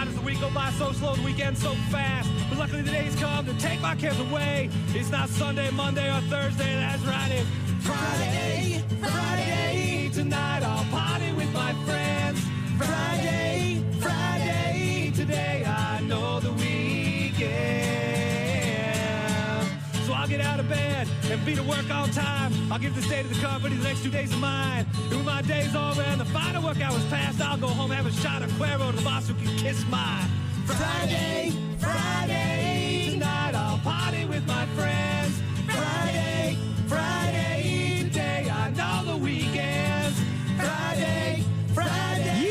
does the week go by so slow, the weekend so fast? But luckily the days come to take my cares away. It's not Sunday, Monday, or Thursday, that's right, it's Friday, Friday. Tonight I'll party with my friends. Friday, Friday. Today I know the weekend. So I'll get out of bed and be to work on time. I'll give this day to the company, the next 2 days of mine. And when my day's over and the final work hour's passed, I'll go home, have a shot of Cuero to the boss who can kiss my Friday, Friday. Tonight I'll party with my friends. Friday, Friday. Today I know the weekends. Friday, Friday.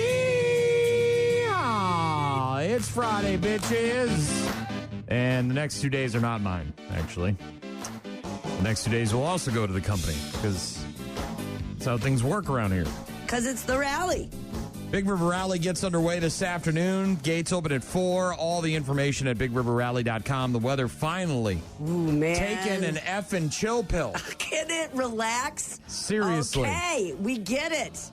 Yeah, it's Friday, bitches. And the next 2 days are not mine, actually. The next 2 days will also go to the company because that's how things work around here. Because it's the rally. Big River Rally gets underway this afternoon. Gates open at 4. All the information at bigriverrally.com. The weather finally taking an effing chill pill. Get it? Relax. Seriously. Okay, we get it.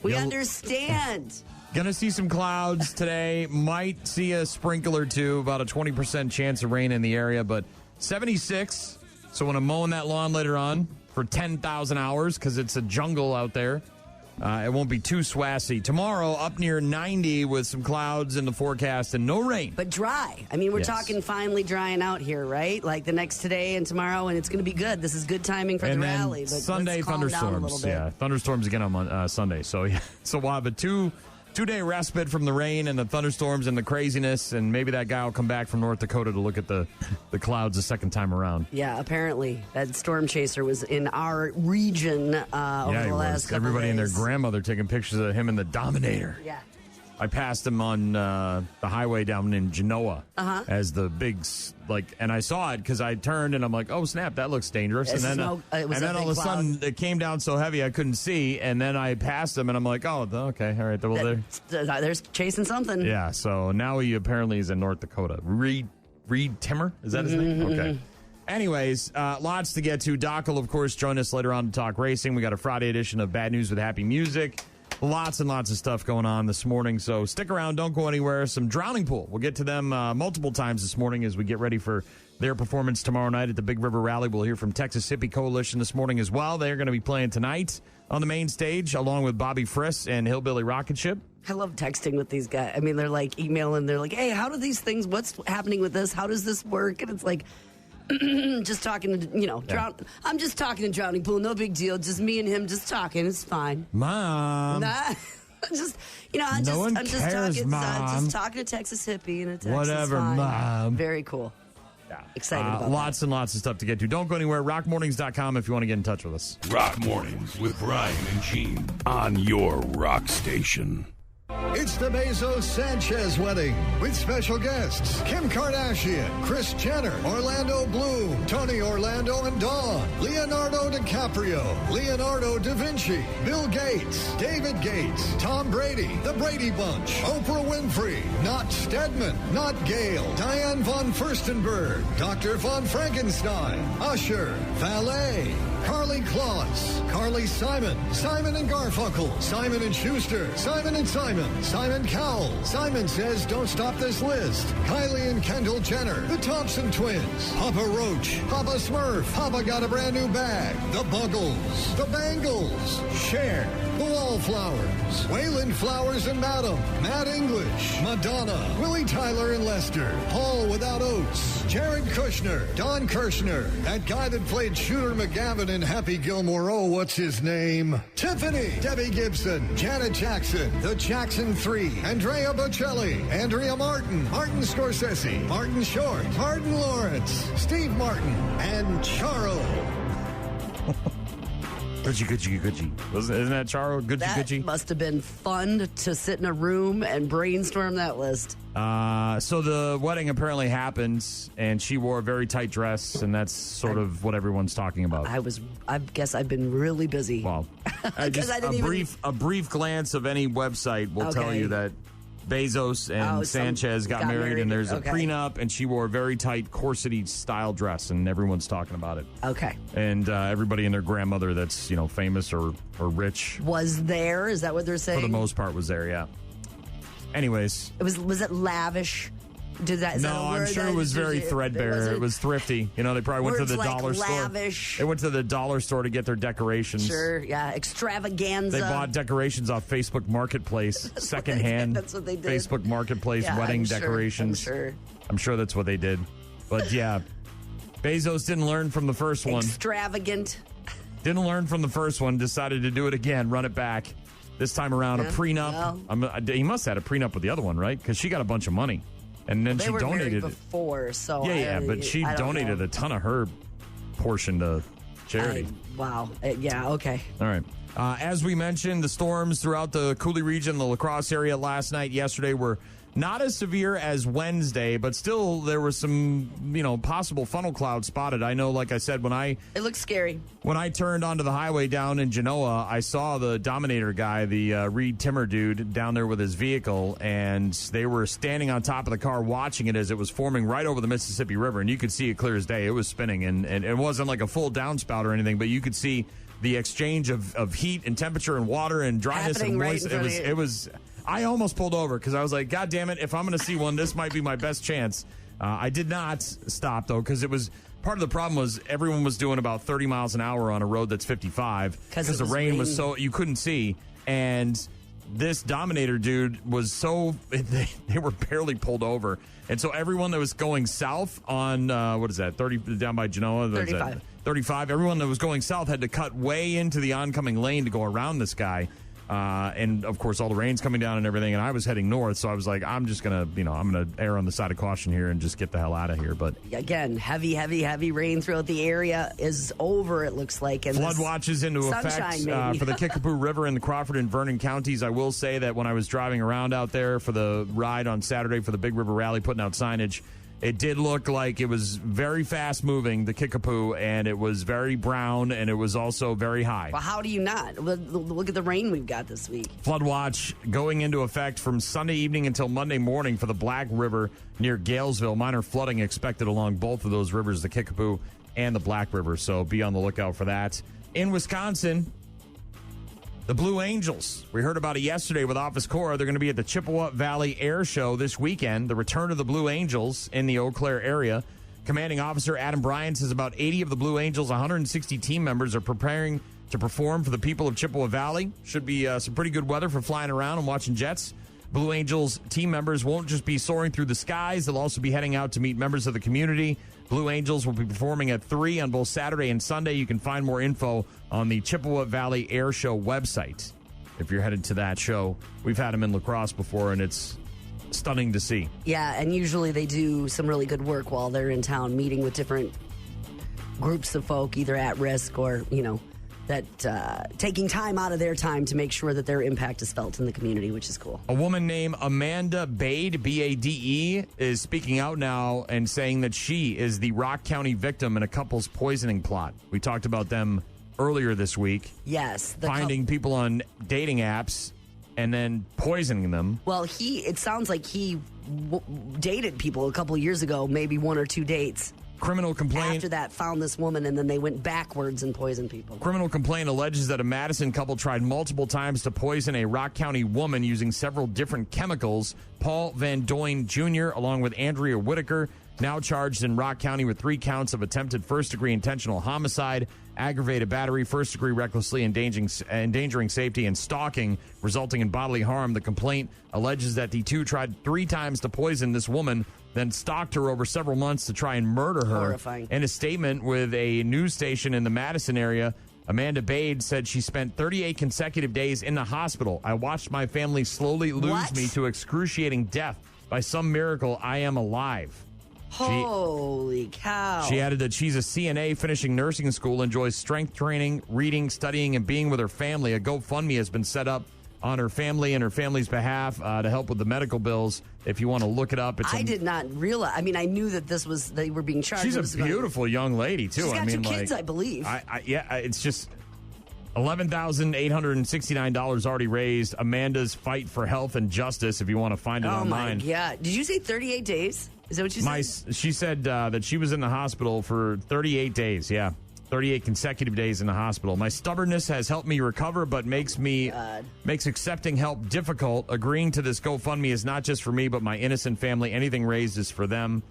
We understand. Gonna see some clouds today. Might see a sprinkle or two. About a 20% chance of rain in the area, but 76. So when I'm mowing that lawn later on for 10,000 hours, because it's a jungle out there, it won't be too swassy. Tomorrow, up near 90 with some clouds in the forecast and no rain. But dry. I mean, we're talking finally drying out here, right? Like the next today and tomorrow, and it's going to be good. This is good timing for the rally. But Sunday, thunderstorms. Yeah, thunderstorms again on Sunday. So, yeah. So we'll have a two-day respite from the rain and the thunderstorms and the craziness, and maybe that guy will come back from North Dakota to look at the clouds a second time around. Yeah, apparently that storm chaser was in our region over the last couple Everybody days. and their grandmother taking pictures of him in the Dominator. Yeah. I passed him on the highway down in Genoa as the big, and I saw it because I turned and I'm like, oh, snap, that looks dangerous. And then all of a sudden it came down so heavy I couldn't see. And then I passed him and I'm like, oh, okay, all right. Well, there's chasing something. Yeah, so now he apparently is in North Dakota. Reed Timmer? Is that his name? Okay. Anyways, lots to get to. Doc will, of course, join us later on to talk racing. We got a Friday edition of Bad News with Happy Music. Lots and lots of stuff going on this morning, so stick around. Don't go anywhere. Some Drowning Pool. We'll get to them multiple times this morning as we get ready for their performance tomorrow night at the Big River Rally. We'll hear from Texas Hippie Coalition this morning as well. They're going to be playing tonight on the main stage, along with Bobby Friss and Hillbilly Rocket Ship. I love texting with these guys. I mean, they're like emailing. They're like, hey, how do these things, what's happening with this? How does this work? And it's like, just talking to, I'm just talking to Drowning Pool. No big deal. Just me and him just talking. It's fine. Mom. I'm just talking to Texas Hippie and a Texas whatever, fine. Mom. Very cool. Yeah. Excited about lots and lots of stuff to get to. Don't go anywhere. RockMornings.com if you want to get in touch with us. Rock Mornings with Brian and Gene on your rock station. It's the Bezos-Sanchez wedding with special guests Kim Kardashian, Kris Jenner, Orlando Bloom, Tony Orlando and Dawn, Leonardo DiCaprio, Leonardo da Vinci, Bill Gates, David Gates, Tom Brady, The Brady Bunch, Oprah Winfrey, not Stedman, not Gail, Diane von Furstenberg, Dr. von Frankenstein, Usher, Valet, Carly Kloss, Carly Simon, Simon and Garfunkel, Simon and Schuster, Simon and Simon, Simon Cowell, Simon Says Don't Stop This List, Kylie and Kendall Jenner, the Thompson Twins, Papa Roach, Papa Smurf, Papa Got a Brand New Bag, the Buggles, the Bangles, Cher, the Wallflowers, Waylon Flowers and Madam, Matt English, Madonna, Willie Tyler and Lester, Paul Without Oats, Jared Kushner, Don Kirshner, that guy that played Shooter McGavin in Happy Gilmore, oh, what's his name? Tiffany, Debbie Gibson, Janet Jackson, the Jackson 3, Andrea Bocelli, Andrea Martin, Martin Scorsese, Martin Short, Martin Lawrence, Steve Martin, and Charo. Gucci. Isn't that Charo? Gucci. That must have been fun to sit in a room and brainstorm that list. So the wedding apparently happens, and she wore a very tight dress, and that's sort of what everyone's talking about. I guess I've been really busy. Well, a brief glance of any website will tell you that Bezos and Sanchez got married, and there's a prenup, and she wore a very tight corsety style dress, and everyone's talking about it. Okay. And everybody and their grandmother that's, famous or rich. Was there? Is that what they're saying? For the most part was there, yeah. Anyways. Was it lavish? Is that no, a word? I'm sure it was very threadbare. It was thrifty. You know, they probably went to the dollar lavish. store. They went to the dollar store to get their decorations. Sure, yeah. Extravaganza. They bought decorations off Facebook Marketplace, secondhand. That's what they did. Facebook Marketplace wedding decorations. I'm sure that's what they did. But yeah, Bezos didn't learn from the first one. Extravagant. Didn't learn from the first one. Decided to do it again. Run it back. This time around, a prenup. Well, he must have had a prenup with the other one, right? Because she got a bunch of money. And then she donated before, so but she donated a ton of her portion to charity. Wow. Yeah, okay. All right. As we mentioned, the storms throughout the Cooley region, the La Crosse area last night, yesterday were not as severe as Wednesday, but still there was some, possible funnel clouds spotted. I know, like I said, it looks scary. When I turned onto the highway down in Genoa, I saw the Dominator guy, the Reed Timmer dude, down there with his vehicle, and they were standing on top of the car watching it as it was forming right over the Mississippi River, and you could see it clear as day. It was spinning, and it wasn't like a full downspout or anything, but you could see the exchange of heat and temperature and water and dryness and moisture. It was. I almost pulled over because I was like, God damn it, if I'm going to see one, this might be my best chance. I did not stop, though, because it was part of the problem was everyone was doing about 30 miles an hour on a road that's 55 because the rain was so you couldn't see. And this Dominator dude was so they were barely pulled over. And so everyone that was going south on, 30 down by Genoa? 35. 35. Everyone that was going south had to cut way into the oncoming lane to go around this guy. And of course, all the rain's coming down and everything. And I was heading north, so I was like, I'm just gonna, I'm gonna err on the side of caution here and just get the hell out of here. But again, heavy rain throughout the area is over. It looks like, and flood watches into effect for the Kickapoo River in the Crawford and Vernon counties. I will say that when I was driving around out there for the ride on Saturday for the Big River Rally, putting out signage, it did look like it was very fast moving, the Kickapoo, and it was very brown, and it was also very high. Well, how do you not? Look at the rain we've got this week. Flood watch going into effect from Sunday evening until Monday morning for the Black River near Galesville. Minor flooding expected along both of those rivers, the Kickapoo and the Black River, so be on the lookout for that. In Wisconsin, the Blue Angels. We heard about it yesterday with Office Corps. They're going to be at the Chippewa Valley Air Show this weekend. The return of the Blue Angels in the Eau Claire area. Commanding Officer Adam Bryan says about 80 of the Blue Angels, 160 team members are preparing to perform for the people of Chippewa Valley. Should be some pretty good weather for flying around and watching jets. Blue Angels team members won't just be soaring through the skies. They'll also be heading out to meet members of the community. Blue Angels will be performing at 3 on both Saturday and Sunday. You can find more info on the Chippewa Valley Air Show website. If you're headed to that show, we've had them in La Crosse before, and it's stunning to see. Yeah, and usually they do some really good work while they're in town, meeting with different groups of folk, either at risk or, that taking time out of their time to make sure that their impact is felt in the community, which is cool. A woman named Amanda Bade, B-A-D-E, is speaking out now and saying that she is the Rock County victim in a couple's poisoning plot. We talked about them earlier this week. Yes. Finding people on dating apps and then poisoning them. Well, it sounds like he dated people a couple years ago, maybe 1 or 2 dates. Criminal complaint. After that, found this woman, and then they went backwards and poisoned people. Criminal complaint alleges that a Madison couple tried multiple times to poison a Rock County woman using several different chemicals. Paul Van Doyne Jr., along with Andrea Whitaker, now charged in Rock County with 3 counts of attempted first-degree intentional homicide, aggravated battery, first-degree recklessly endangering safety, and stalking, resulting in bodily harm. The complaint alleges that the two tried 3 times to poison this woman, then stalked her over several months to try and murder her. Horrifying. In a statement with a news station in the Madison area, Amanda Bade said she spent 38 consecutive days in the hospital. I watched my family slowly lose me to excruciating death. By some miracle, I am alive. Holy cow. She added that she's a CNA finishing nursing school, enjoys strength training, reading, studying, and being with her family. A GoFundMe has been set up on her family and her family's behalf to help with the medical bills. If you want to look it up, I did not realize. I mean, I knew that they were being charged. She's a beautiful young lady too. She's got 2 kids, I believe. It's just $11,869 already raised. Amanda's fight for health and justice. If you want to find it online. Oh my God! Did you say 38 days? Is that what you said? She said that she was in the hospital for 38 days. Yeah. 38 consecutive days in the hospital. My stubbornness has helped me recover, but makes accepting help difficult. Agreeing to this GoFundMe is not just for me, but my innocent family. Anything raised is for them.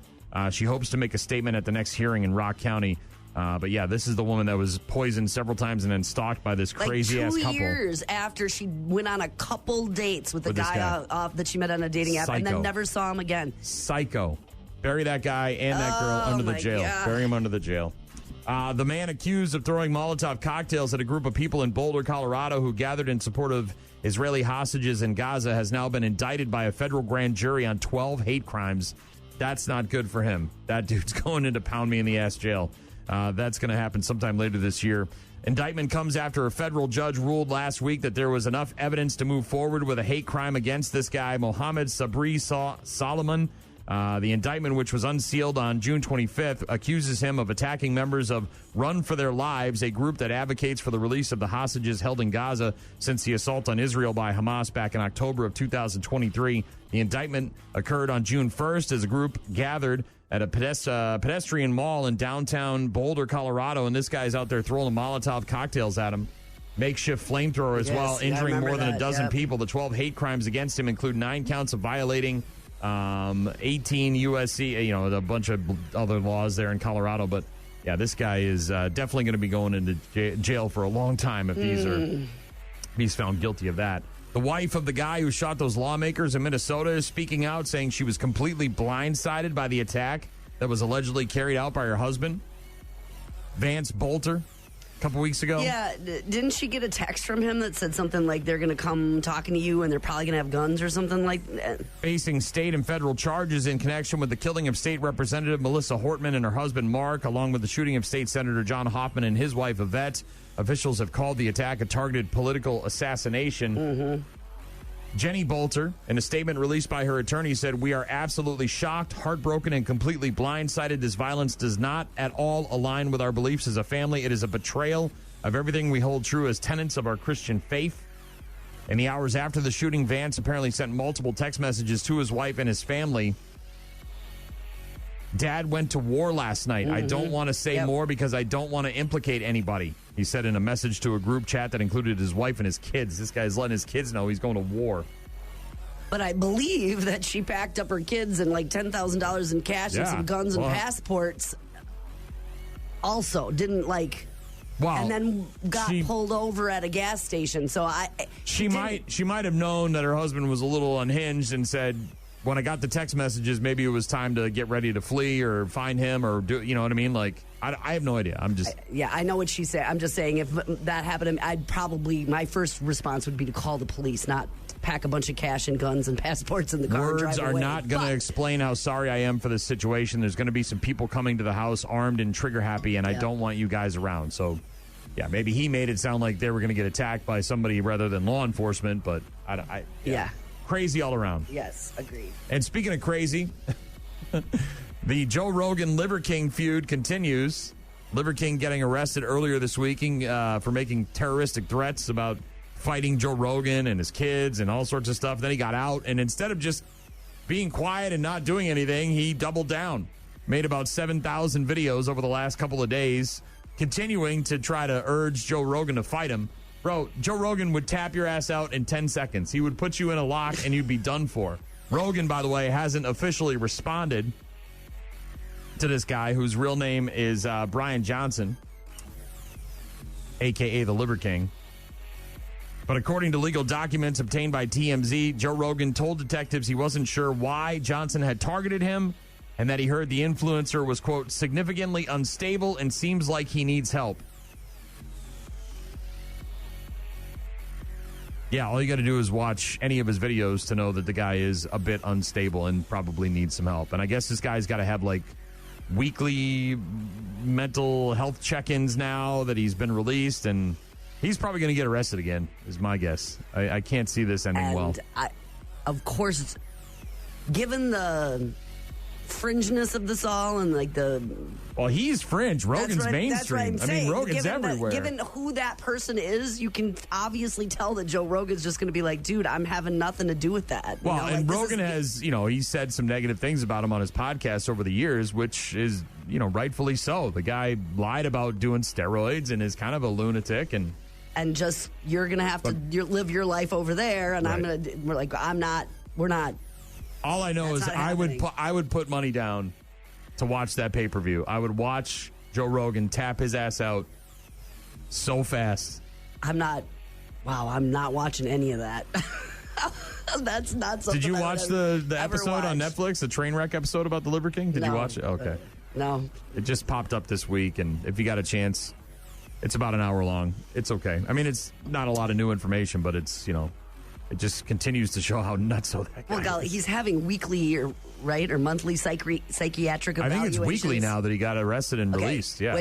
She hopes to make a statement at the next hearing in Rock County. But yeah, this is the woman that was poisoned several times and then stalked by this crazy-ass couple. 2 years after she went on a couple dates with the guy that she met on a dating app and then never saw him again. Psycho. Bury that guy and that girl under the jail. God. Bury him under the jail. The man accused of throwing Molotov cocktails at a group of people in Boulder, Colorado who gathered in support of Israeli hostages in Gaza has now been indicted by a federal grand jury on 12 hate crimes. That's not good for him. That dude's going into pound me in the ass jail. That's going to happen sometime later this year. Indictment comes after a federal judge ruled last week that there was enough evidence to move forward with a hate crime against this guy, Mohammed Sabri Solomon. The indictment, which was unsealed on June 25th, accuses him of attacking members of Run for Their Lives, a group that advocates for the release of the hostages held in Gaza since the assault on Israel by Hamas back in October of 2023. The indictment occurred on June 1st as a group gathered at a pedestrian mall in downtown Boulder, Colorado, and this guy's out there throwing Molotov cocktails at him. Makeshift flamethrower as well, injuring more than a dozen people. The 12 hate crimes against him include 9 counts of violating 18 USC, a bunch of other laws there in Colorado. But yeah, this guy is definitely going to be going into jail for a long time if he's found guilty of that. The wife of the guy who shot those lawmakers in Minnesota is speaking out, saying she was completely blindsided by the attack that was allegedly carried out by her husband, Vance Bolter, a couple weeks ago. Yeah, didn't she get a text from him that said something like they're going to come talking to you and they're probably going to have guns or something like that? Facing state and federal charges in connection with the killing of State Representative Melissa Hortman and her husband Mark, along with the shooting of State Senator John Hoffman and his wife Yvette. Officials have called the attack a targeted political assassination. Mm-hmm. Jenny Bolter, in a statement released by her attorney, said, "We are absolutely shocked, heartbroken, and completely blindsided. This violence does not at all align with our beliefs as a family. It is a betrayal of everything we hold true as tenets of our Christian faith." In the hours after the shooting, Vance apparently sent multiple text messages to his wife and his family. "Dad went to war last night. I don't want to say more because I don't want to implicate anybody," he said in a message to a group chat that included his wife and his kids. This guy's letting his kids know he's going to war. But I believe that she packed up her kids and like $10,000 in cash and some guns and passports. Also, didn't and then got pulled over at a gas station. So she might have known that her husband was a little unhinged and said, when I got the text messages, maybe it was time to get ready to flee or find him or do, you know what I mean? Like, I have no idea. I know what she said. I'm just saying if that happened, my first response would be to call the police, not pack a bunch of cash and guns and passports in the car. Words are not going to explain how sorry I am for this situation. There's going to be some people coming to the house armed and trigger happy, and I don't want you guys around. So, yeah, maybe he made it sound like they were going to get attacked by somebody rather than law enforcement, but crazy all around. Yes, agreed. And speaking of crazy, the Joe Rogan Liver King feud continues. Liver King getting arrested earlier this week for making terroristic threats about fighting Joe Rogan and his kids and all sorts of stuff. Then he got out, and instead of just being quiet and not doing anything, he doubled down. Made about 7,000 videos over the last couple of days, continuing to try to urge Joe Rogan to fight him. Bro, Joe Rogan would tap your ass out in 10 seconds. He would put you in a lock and you'd be done for. Rogan, by the way, hasn't officially responded to this guy whose real name is Brian Johnson, a.k.a. the Liver King. But according to legal documents obtained by TMZ, Joe Rogan told detectives he wasn't sure why Johnson had targeted him and that he heard the influencer was, quote, significantly unstable and seems like he needs help. Yeah, all you got to do is watch any of his videos to know that the guy is a bit unstable and probably needs some help. And I guess this guy's got to have, weekly mental health check-ins now that he's been released, and he's probably going to get arrested again, is my guess. I can't see this ending well. Of course, given the fringeness of this all and like the. Well, he's fringe. Rogan's mainstream. That's what I'm saying. Rogan's everywhere. Given who that person is, you can obviously tell that Joe Rogan's just going to be like, dude, I'm having nothing to do with that. Well, and Rogan has, he said some negative things about him on his podcast over the years, which is, rightfully so. The guy lied about doing steroids and is kind of a lunatic and just you're going to have to live your life over there, and right. We're not. All I know is I would put money down to watch that pay-per-view. I would watch Joe Rogan tap his ass out so fast. I'm not watching any of that. That's not something. Did you watch the episode on Netflix, the train wreck episode about the Liver King? Did you watch it? Okay. No. It just popped up this week, and if you got a chance, it's about an hour long. It's okay. I mean, it's not a lot of new information, but it's, it just continues to show how nutso that guy is. He's having weekly or monthly psychiatric evaluations. I think it's weekly now that he got arrested and released. Yeah.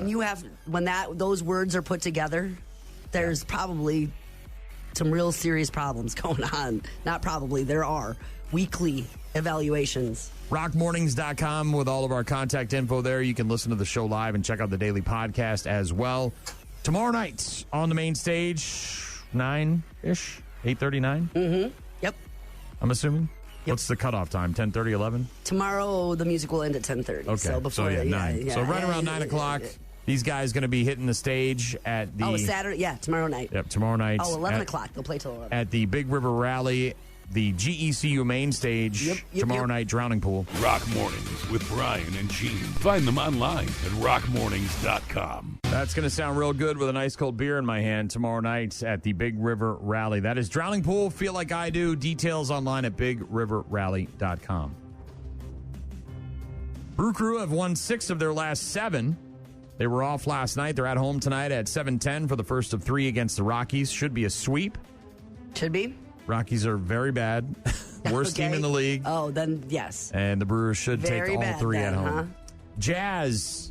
When those words are put together, there's probably some real serious problems going on. Not probably, there are weekly evaluations. Rockmornings.com with all of our contact info there. You can listen to the show live and check out the daily podcast as well. Tomorrow night on the main stage, 9-ish, 8:39? Mm-hmm. Yep. I'm assuming? Yep. What's the cutoff time? 10:30, 11? Tomorrow the music will end at 10:30. Okay. So before 9. Yeah, so right around 9 o'clock, these guys going to be hitting the stage at the... Oh, Saturday? Yeah, tomorrow night. Yep, tomorrow night. Oh, 11 o'clock. They'll play till 11. At the Big River Rally, the GECU main stage, tomorrow night, Drowning Pool. Rock Mornings with Brian and Gene. Find them online at rockmornings.com. That's going to sound real good with a nice cold beer in my hand tomorrow night at the Big River Rally. That is Drowning Pool. Feel Like I Do. Details online at bigriverrally.com. Brew Crew have won 6 of their last 7. They were off last night. They're at home tonight at 7:10 for the first of 3 against the Rockies. Should be a sweep. Should be. Rockies are very bad. Worst team in the league. Oh, then yes. And the Brewers should take all 3 at home. Huh? Jazz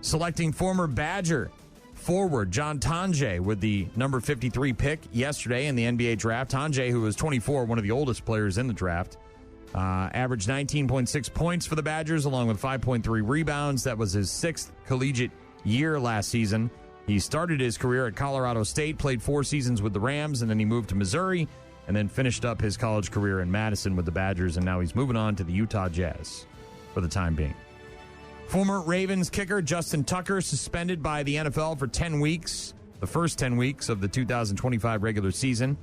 selecting former Badger forward John Tonje with the number 53 pick yesterday in the NBA draft. Tonje, who was 24, one of the oldest players in the draft, averaged 19.6 points for the Badgers along with 5.3 rebounds. That was his 6th collegiate year last season. He started his career at Colorado State, played 4 seasons with the Rams, and then he moved to Missouri, and then finished up his college career in Madison with the Badgers, and now he's moving on to the Utah Jazz for the time being. Former Ravens kicker Justin Tucker suspended by the NFL for 10 weeks, the first 10 weeks of the 2025 regular season,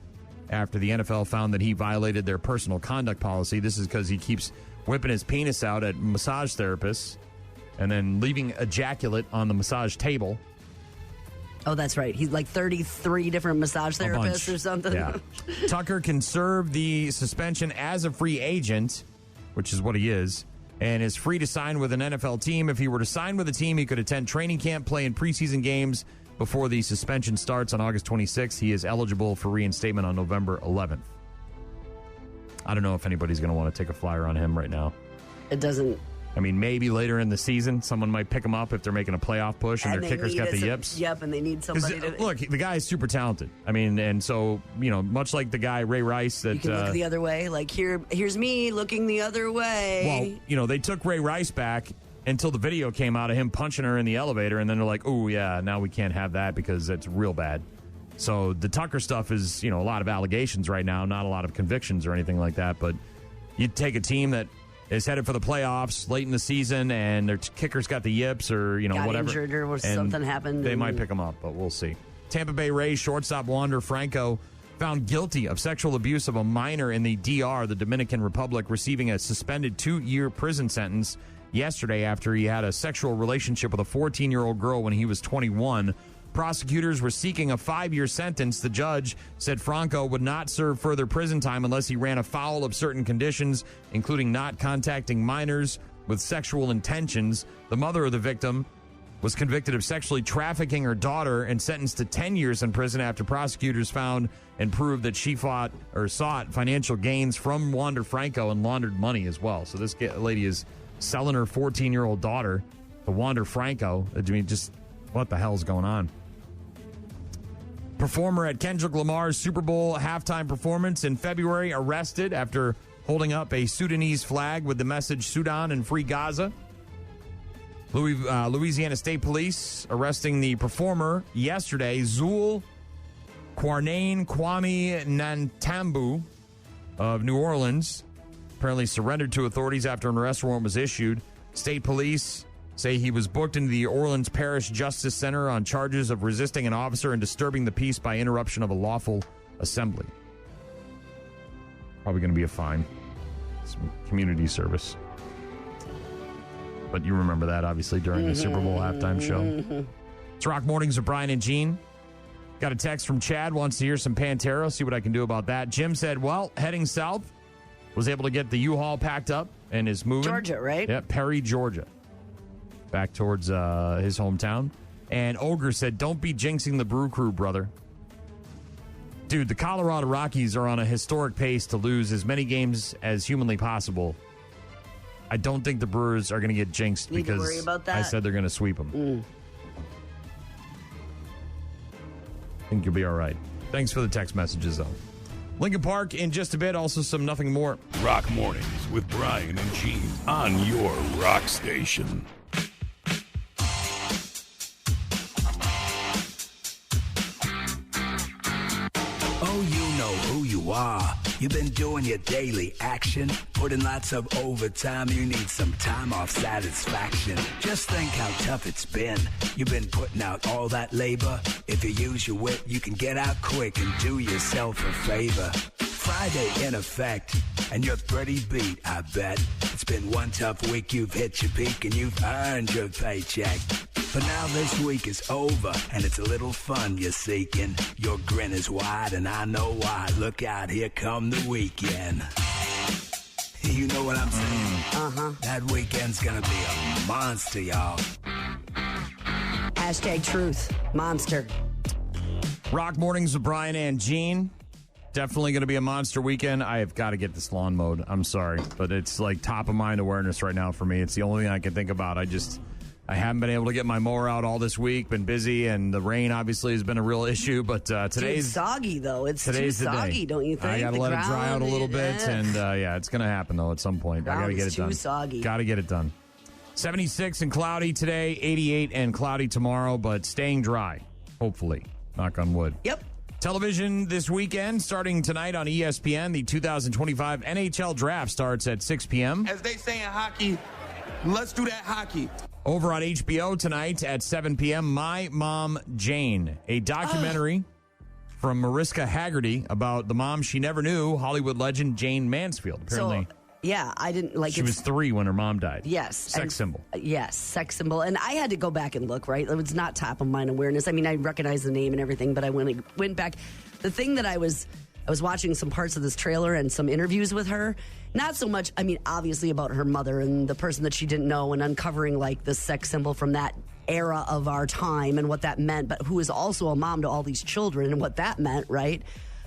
after the NFL found that he violated their personal conduct policy. This is because he keeps whipping his penis out at massage therapists and then leaving ejaculate on the massage table. Oh, that's right. He's like 33 different massage therapists or something. Yeah. Tucker can serve the suspension as a free agent, which is what he is, and is free to sign with an NFL team. If he were to sign with a team, he could attend training camp, play in preseason games before the suspension starts on August 26th. He is eligible for reinstatement on November 11th. I don't know if anybody's going to want to take a flyer on him right now. It doesn't... I mean, maybe later in the season, someone might pick him up if they're making a playoff push and their kicker's got the yips. Yep, and they need somebody to... Look, the guy is super talented. I mean, and so, much like the guy, Ray Rice, that... You can look the other way. Like, here's me looking the other way. Well, they took Ray Rice back until the video came out of him punching her in the elevator, and then they're like, oh, yeah, now we can't have that because it's real bad. So the Tucker stuff is, a lot of allegations right now, not a lot of convictions or anything like that, but you'd take a team that is headed for the playoffs late in the season, and their kicker's got the yips or, got whatever. Injured or something happened. They might pick him up, but we'll see. Tampa Bay Rays shortstop Wander Franco found guilty of sexual abuse of a minor in the DR, the Dominican Republic, receiving a suspended 2-year prison sentence yesterday after he had a sexual relationship with a 14-year-old girl when he was 21. Prosecutors were seeking a 5-year sentence. The judge said Franco would not serve further prison time unless he ran afoul of certain conditions, including not contacting minors with sexual intentions. The mother of the victim was convicted of sexually trafficking her daughter and sentenced to 10 years in prison after prosecutors found and proved that she sought financial gains from Wander Franco and laundered money as well. So this lady is selling her 14-year-old daughter to Wander Franco. I mean, just what the hell is going on? Performer at Kendrick Lamar's Super Bowl halftime performance in February arrested after holding up a Sudanese flag with the message Sudan and Free Gaza. Louisiana State Police arresting the performer yesterday, Zul Kwarnain Kwame Nantambu of New Orleans. Apparently surrendered to authorities after an arrest warrant was issued. State police say he was booked into the Orleans Parish Justice Center on charges of resisting an officer and disturbing the peace by interruption of a lawful assembly. Probably going to be a fine. Some community service. But you remember that, obviously, during the Super Bowl halftime show. It's Rock Mornings with Brian and Gene. Got a text from Chad, wants to hear some Pantera. See what I can do about that. Jim said, well, heading south. Was able to get the U-Haul packed up and is moving. Georgia, right? Yeah, Perry, Georgia. Back towards his hometown. And Ogre said, don't be jinxing the Brew Crew, brother. Dude, the Colorado Rockies are on a historic pace to lose as many games as humanly possible. I don't think the Brewers are going to get jinxed because worry about that? I said they're going to sweep them. I think you'll be all right. Thanks for the text messages, though. Lincoln Park in just a bit. Also some Nothing More. Rock Mornings with Brian and Gene on your rock station. Oh, you know who you are. You've been doing your daily action, putting lots of overtime. You need some time off satisfaction. Just think how tough it's been. You've been putting out all that labor. If you use your wit, you can get out quick and do yourself a favor. Friday in effect, and you're pretty beat, I bet. It's been one tough week, you've hit your peak, and you've earned your paycheck. But now this week is over, and it's a little fun you're seeking. Your grin is wide, and I know why. Look out, here come the weekend. You know what I'm saying? Uh-huh. That weekend's gonna be a monster, y'all. Hashtag truth. Monster. Rock Mornings with Brian and Gene. Definitely going to be a monster weekend. I have got to get this lawn mowed. I'm sorry, but it's like top of mind awareness right now for me. It's the only thing I can think about. I haven't been able to get my mower out all this week. Been busy, and the rain obviously has been a real issue. But today's soggy though. It's too soggy, don't you think? I got to let it dry out a little bit, yeah. and it's going to happen though at some point. I got to get it done. Too soggy. Got to get it done. 76 and cloudy today, 88 and cloudy tomorrow, but staying dry. Hopefully, knock on wood. Yep. Television this weekend, starting tonight on ESPN. The 2025 NHL Draft starts at 6 p.m. As they say in hockey, let's do that hockey. Over on HBO tonight at 7 p.m., My Mom Jane, a documentary from Mariska Hargitay about the mom she never knew, Hollywood legend Jane Mansfield. Apparently, I didn't like. She was 3 when her mom died. Yes, sex symbol. Yes, sex symbol. And I had to go back and look. Right, it was not top of mind awareness. I mean, I recognize the name and everything, but I went back. The thing that I was watching some parts of this trailer and some interviews with her. Not so much, I mean, obviously about her mother and the person that she didn't know and uncovering like the sex symbol from that era of our time and what that meant, but who is also a mom to all these children and what that meant, right?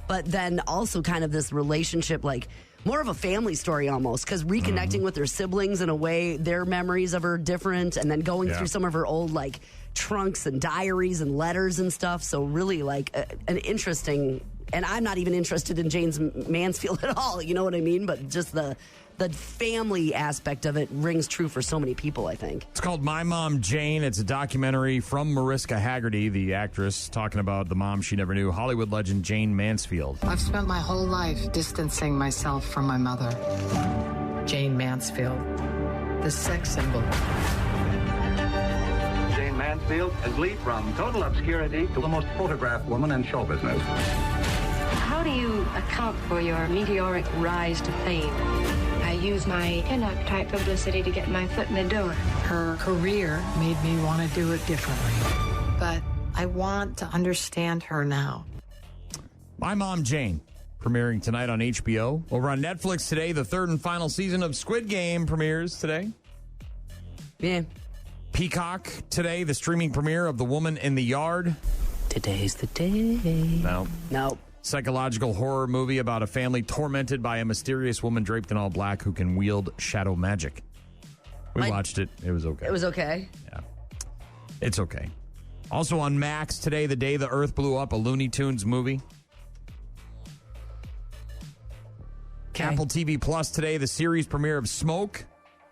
But then also kind of this relationship, like more of a family story almost, because reconnecting with her siblings in a way, their memories of her different, and then going through some of her old like trunks and diaries and letters and stuff. So really like an interesting. And I'm not even interested in Jane's Mansfield at all, you know what I mean? But just the family aspect of it rings true for so many people, I think. It's called My Mom Jane. It's a documentary from Mariska Hargitay, the actress, talking about the mom she never knew, Hollywood legend Jane Mansfield. I've spent my whole life distancing myself from my mother. Jane Mansfield, the sex symbol. Jane Mansfield has leaped from total obscurity to the most photographed woman in show business. How do you account for your meteoric rise to fame? I use my pinup type publicity to get my foot in the door. Her career made me want to do it differently. But I want to understand her now. My Mom Jane, premiering tonight on HBO. Over on Netflix today, the 3rd and final season of Squid Game premieres today. Yeah. Peacock today, the streaming premiere of The Woman in the Yard. Today's the day. No. Psychological horror movie about a family tormented by a mysterious woman draped in all black who can wield shadow magic. We watched it. It was okay. It was okay? Yeah. It's okay. Also on Max today, The Day the Earth Blew Up, a Looney Tunes movie. Okay. Apple TV Plus today, the series premiere of Smoke,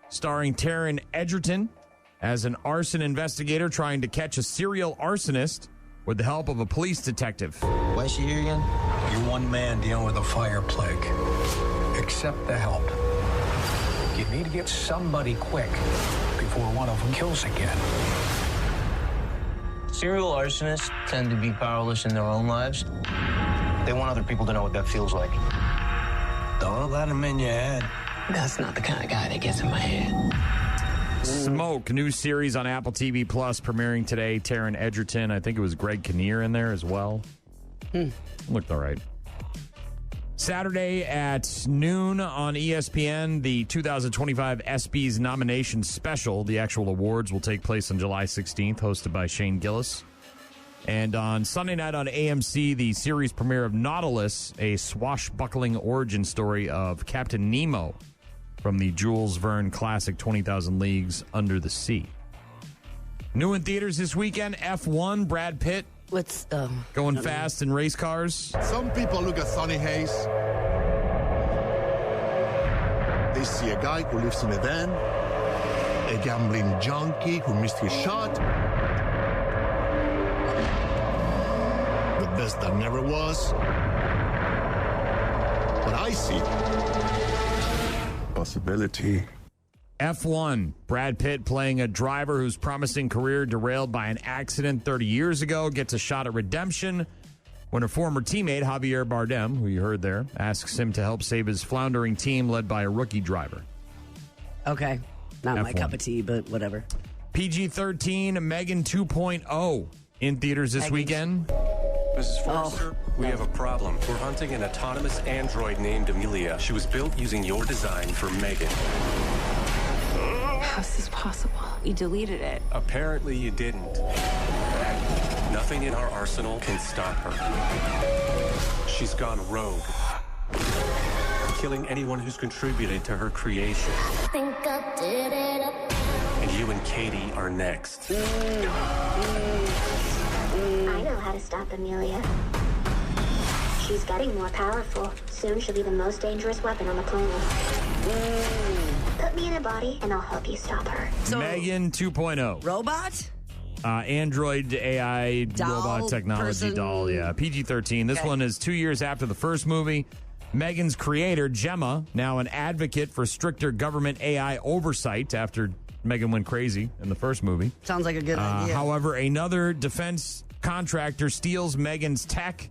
starring Taron Egerton as an arson investigator trying to catch a serial arsonist with the help of a police detective. Why is she here again? You're one man dealing with a fire plague. Accept the help. You need to get somebody quick before one of them kills again. Serial arsonists tend to be powerless in their own lives. They want other people to know what that feels like. Don't let him in your head. That's not the kind of guy that gets in my head. Smoke, new series on Apple TV Plus, premiering today. Taron Egerton, I think it was Greg Kinnear in there as well. Looked all right. Saturday at noon on ESPN, the 2025 ESPYs nomination special. The actual awards will take place on July 16th, hosted by Shane Gillis. And on Sunday night on AMC, the series premiere of Nautilus, a swashbuckling origin story of Captain Nemo from the Jules Verne classic 20,000 Leagues Under the Sea. New in theaters this weekend, F1, Brad Pitt. Going fast in race cars. Some people look at Sonny Hayes. They see a guy who lives in a van, a gambling junkie who missed his shot, the best that never was. But I see possibility. F1, Brad Pitt playing a driver whose promising career derailed by an accident 30 years ago, gets a shot at redemption when a former teammate, Javier Bardem, who you heard there, asks him to help save his floundering team led by a rookie driver. Okay. Not my F1. cup of tea, but whatever. PG-13, Megan 2.0 in theaters this weekend. Mrs. Forrester, we have a problem. We're hunting an autonomous android named Amelia. She was built using your design for Megan. How's this possible? You deleted it. Apparently you didn't. Nothing in our arsenal can stop her. She's gone rogue, killing anyone who's contributed to her creation. Think I did it. And you and Katie are next. I know how to stop Amelia. She's getting more powerful. Soon she'll be the most dangerous weapon on the planet. Put me in a body and I'll help you stop her. So, Megan 2.0. Robot? Android AI Doll robot technology person? doll. Yeah, PG-13. This one is 2 years after the first movie. Megan's creator, Gemma, now an advocate for stricter government AI oversight after Megan went crazy in the first movie. Sounds like a good idea. However, another defense contractor steals Megan's tech,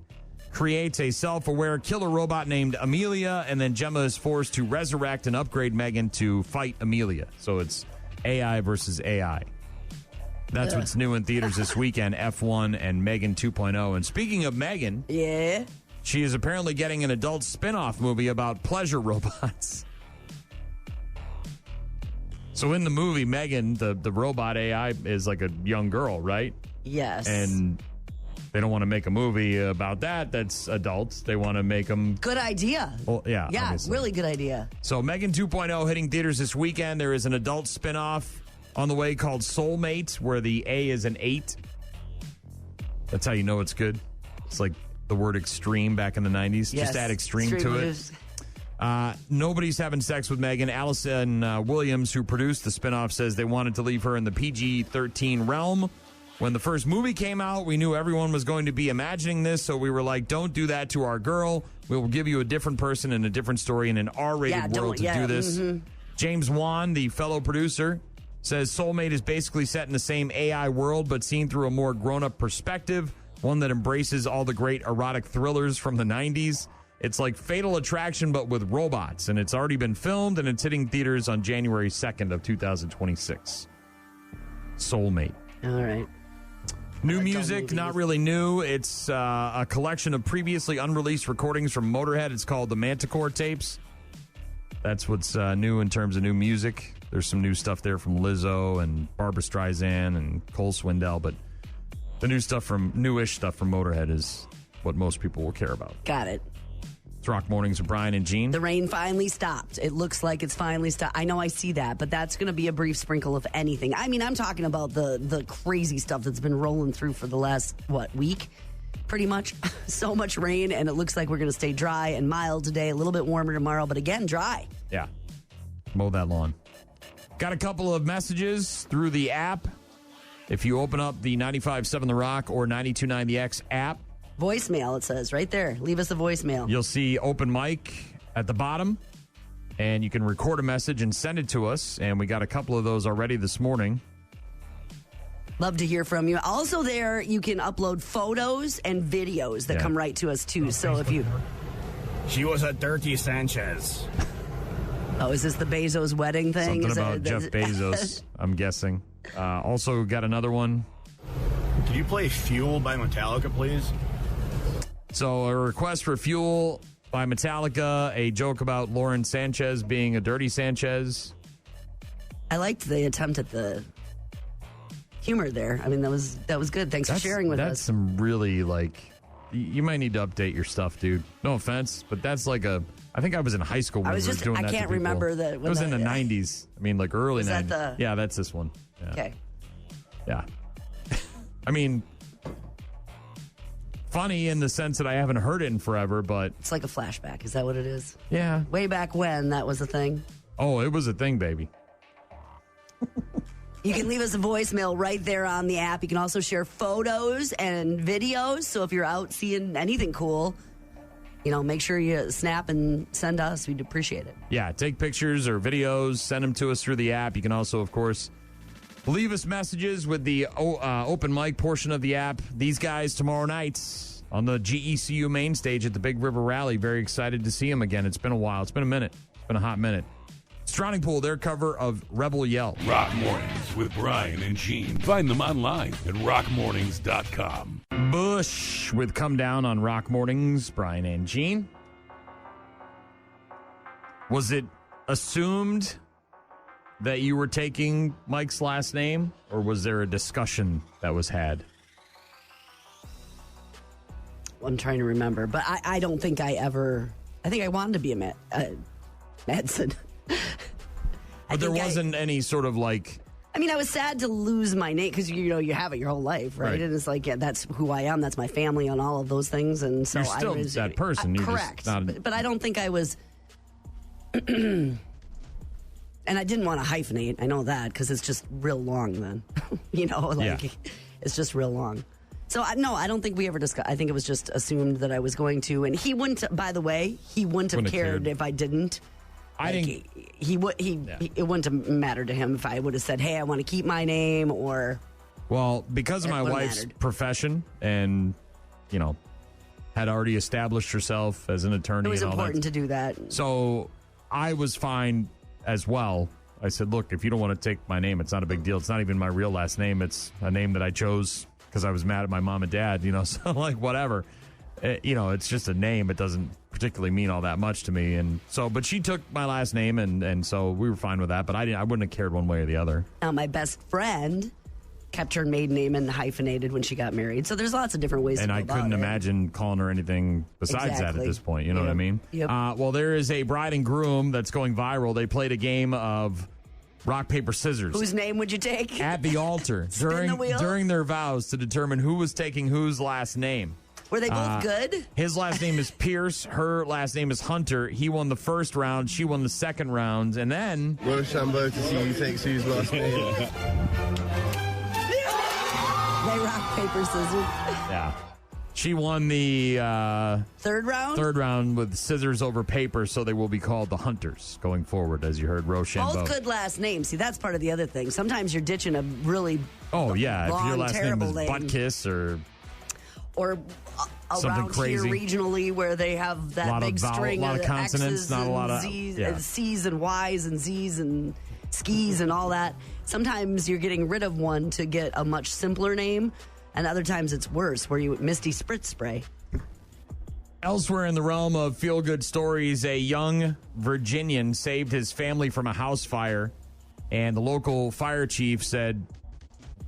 creates a self-aware killer robot named Amelia, and then Gemma is forced to resurrect and upgrade Megan to fight Amelia. So it's AI versus AI. That's what's new in theaters this weekend, F1 and Megan 2.0. And speaking of Megan, she is apparently getting an adult spin-off movie about pleasure robots. So in the movie, Megan, the robot AI, is like a young girl, right? Yes. And they don't want to make a movie about that that's adults. They want to make them... Good idea. Well, yeah. Yeah, obviously. really good idea. So Megan 2.0 hitting theaters this weekend. There is an adult spinoff on the way called Soulmate, where the A is an 8. That's how you know it's good. It's like the word extreme back in the 90s. Yes, Just add extreme to it. Nobody's having sex with Megan. Allison Williams, who produced the spinoff, says they wanted to leave her in the PG-13 realm. When the first movie came out, we knew everyone was going to be imagining this, so we were like, don't do that to our girl. We will give you a different person and a different story in an R-rated world to do this. James Wan, the fellow producer, says Soulmate is basically set in the same AI world, but seen through a more grown-up perspective, one that embraces all the great erotic thrillers from the 90s. It's like Fatal Attraction, but with robots, and it's already been filmed, and it's hitting theaters on January 2nd of 2026. Soulmate. All right. New music, not really new. It's a collection of previously unreleased recordings from Motorhead. It's called the Manticore Tapes. That's what's new in terms of new music. There's some new stuff there from Lizzo and Barbra Streisand and Cole Swindell, but the newish stuff from Motorhead is what most people will care about. Got it. It's Rock Mornings with Brian and Gene. The rain finally stopped. It looks like it's finally stopped. I know I see that, but that's going to be a brief sprinkle of anything. I mean, I'm talking about the crazy stuff that's been rolling through for the last, week? pretty much. So much rain, and it looks like we're going to stay dry and mild today. A little bit warmer tomorrow, but again, dry. Yeah. Mow that lawn. Got a couple of messages through the app. If you open up the 95.7 The Rock or 92.9 The X app. Voicemail, it says right there. Leave us a voicemail. You'll see open mic at the bottom, and you can record a message and send it to us. And we got a couple of those already this morning. Love to hear from you. Also there, you can upload photos and videos that come right to us, too. So if you... She was a dirty Sanchez. Oh, is this the Bezos wedding thing? Something about Jeff Bezos, I'm guessing. Also got another one. Can you play Fuel by Metallica, please? So a request for Fuel by Metallica, a joke about Lauren Sanchez being a dirty Sanchez. I liked the attempt at the humor there. I mean, that was good. Thanks for sharing with us. That's some really, you might need to update your stuff, dude. No offense, but that's I think I was in high school when we were doing that. I can't remember that. It was in the 90s. I mean, early 90s. Yeah, that's this one. Yeah. Okay. Yeah. I mean, funny in the sense that I haven't heard it in forever, but... It's like a flashback. Is that what it is? Yeah. Way back when that was a thing. Oh, it was a thing, baby. You can leave us a voicemail right there on the app. You can also share photos and videos. So if you're out seeing anything cool, make sure you snap and send us. We'd appreciate it. Yeah, take pictures or videos. Send them to us through the app. You can also, of course, leave us messages with the open mic portion of the app. These guys tomorrow night on the GECU main stage at the Big River Rally. Very excited to see them again. It's been a while. It's been a minute. It's been a hot minute. Drowning Pool, their cover of Rebel Yell. Rock Mornings with Brian and Gene. Find them online at rockmornings.com. Bush with Come Down on Rock Mornings, Brian and Gene. Was it assumed that you were taking Mike's last name, or was there a discussion that was had? I'm trying to remember, but I don't think I think I wanted to be a Madsen. But there wasn't any sort of I mean, I was sad to lose my name because, you have it your whole life, right? And it's that's who I am. That's my family and all of those things. And so you're still that person. You're correct. Just not but I don't think I was... And I didn't want to hyphenate. I know that because it's just real long then. It's just real long. So, I don't think we ever discussed. I think it was just assumed that I was going to. And he wouldn't, by the way, wouldn't have cared if I didn't. I think it wouldn't have mattered to him if I would have said, "Hey, I want to keep my name," or. Well, because of my wife's profession, and had already established herself as an attorney. It was and all important that. to do that. So I was fine as well. I said, "Look, if you don't want to take my name, it's not a big deal. It's not even my real last name. It's a name that I chose because I was mad at my mom and dad. So whatever." It's just a name. It doesn't particularly mean all that much to me. And so, but she took my last name, and so we were fine with that. But I wouldn't have cared one way or the other. Now, my best friend kept her maiden name and hyphenated when she got married. So there's lots of different ways to go about it. And I couldn't imagine calling her anything besides that at this point. You know what I mean? Yep. Well, there is a bride and groom that's going viral. They played a game of rock, paper, scissors. Whose name would you take? At the altar during their vows to determine who was taking whose last name. Were they both good? His last name is Pierce. Her last name is Hunter. He won the first round. She won the second round. And then... Rochambeau to see who takes whose last name. They rock, paper, scissors. Yeah. She won the... third round? Third round with scissors over paper, so they will be called the Hunters going forward, as you heard Rochambeau. Both good last names. See, that's part of the other thing. Sometimes you're ditching a really long, if your last name is name. Buttkiss or around crazy. Here regionally where they have that big string of consonants, X's not a lot of Z's, and C's and Y's and Z's and skis and all that. Sometimes you're getting rid of one to get a much simpler name, and other times it's worse, where you Misty Spritz Spray. Elsewhere in the realm of feel-good stories, a young Virginian saved his family from a house fire, and the local fire chief said,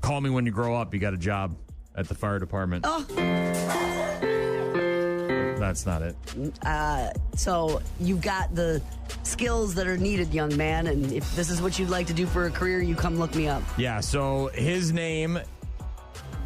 "Call me when you grow up. You got a job at the fire department." Oh. That's not it. So you've got the skills that are needed, young man, and if this is what you'd like to do for a career, you come look me up. Yeah, so his name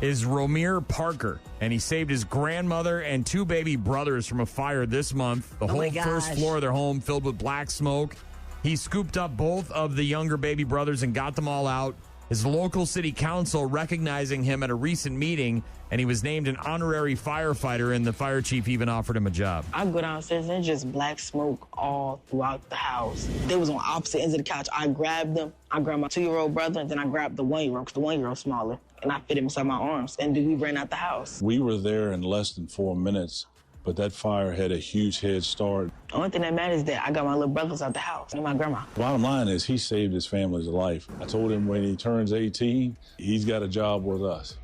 is Romir Parker, and he saved his grandmother and 2 baby brothers from a fire this month. The whole first floor of their home filled with black smoke. He scooped up both of the younger baby brothers and got them all out. His local city council recognizing him at a recent meeting, and he was named an honorary firefighter, and the fire chief even offered him a job. I go downstairs and just black smoke all throughout the house. They was on opposite ends of the couch. I grabbed them. I grabbed my 2-year-old brother, and then I grabbed the 1-year-old, because the 1-year-old's smaller, and I fit him inside my arms, and then we ran out the house. We were there in less than 4 minutes, but that fire had a huge head start. The only thing that matters is that I got my little brothers out the house and my grandma. Bottom line is he saved his family's life. I told him when he turns 18, he's got a job with us.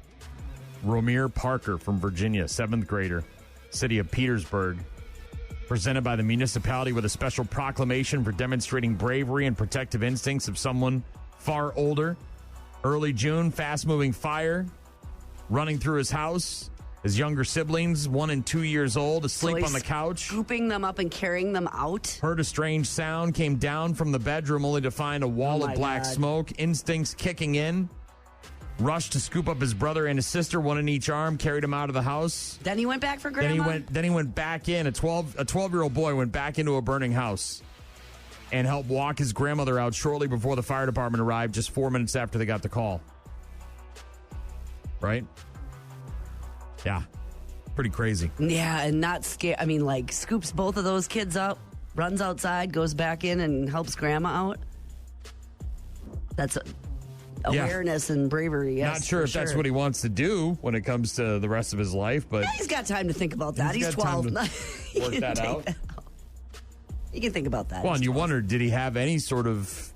Romir Parker from Virginia, 7th grader, city of Petersburg, presented by the municipality with a special proclamation for demonstrating bravery and protective instincts of someone far older. Early June, fast-moving fire running through his house. His younger siblings, 1 and 2 years old, asleep on the couch. Scooping them up and carrying them out. Heard a strange sound, came down from the bedroom only to find a wall of black smoke. Instincts kicking in. Rushed to scoop up his brother and his sister, 1 in each arm, carried him out of the house. Then he went back for grandma? Then he went back in. A 12-year-old boy went back into a burning house and helped walk his grandmother out shortly before the fire department arrived, just 4 minutes after they got the call. Right? Yeah. Pretty crazy. Yeah, and not scared. I mean, like, scoops both of those kids up, runs outside, goes back in and helps grandma out. That's awareness and bravery, yes. Not sure if that's what he wants to do when it comes to the rest of his life, but... Yeah, he's got time to think about that. He's 12. Work that out. You can think about that. Well, and you wonder, did he have any sort of...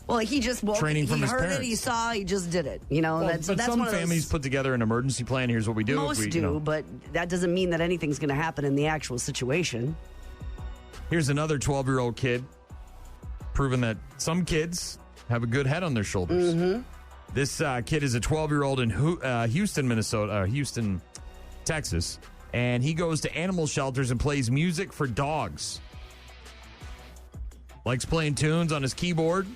Well, he just woke. Training from he his heard parents. it. He saw. He just did it. You know. Well, that's but some one of families those, put together an emergency plan. Here's what we do. Most do, but that doesn't mean that anything's going to happen in the actual situation. Here's another 12-year-old kid, proving that some kids have a good head on their shoulders. Mm-hmm. This kid is a 12-year-old in Houston, Texas, and he goes to animal shelters and plays music for dogs. Likes playing tunes on his keyboard.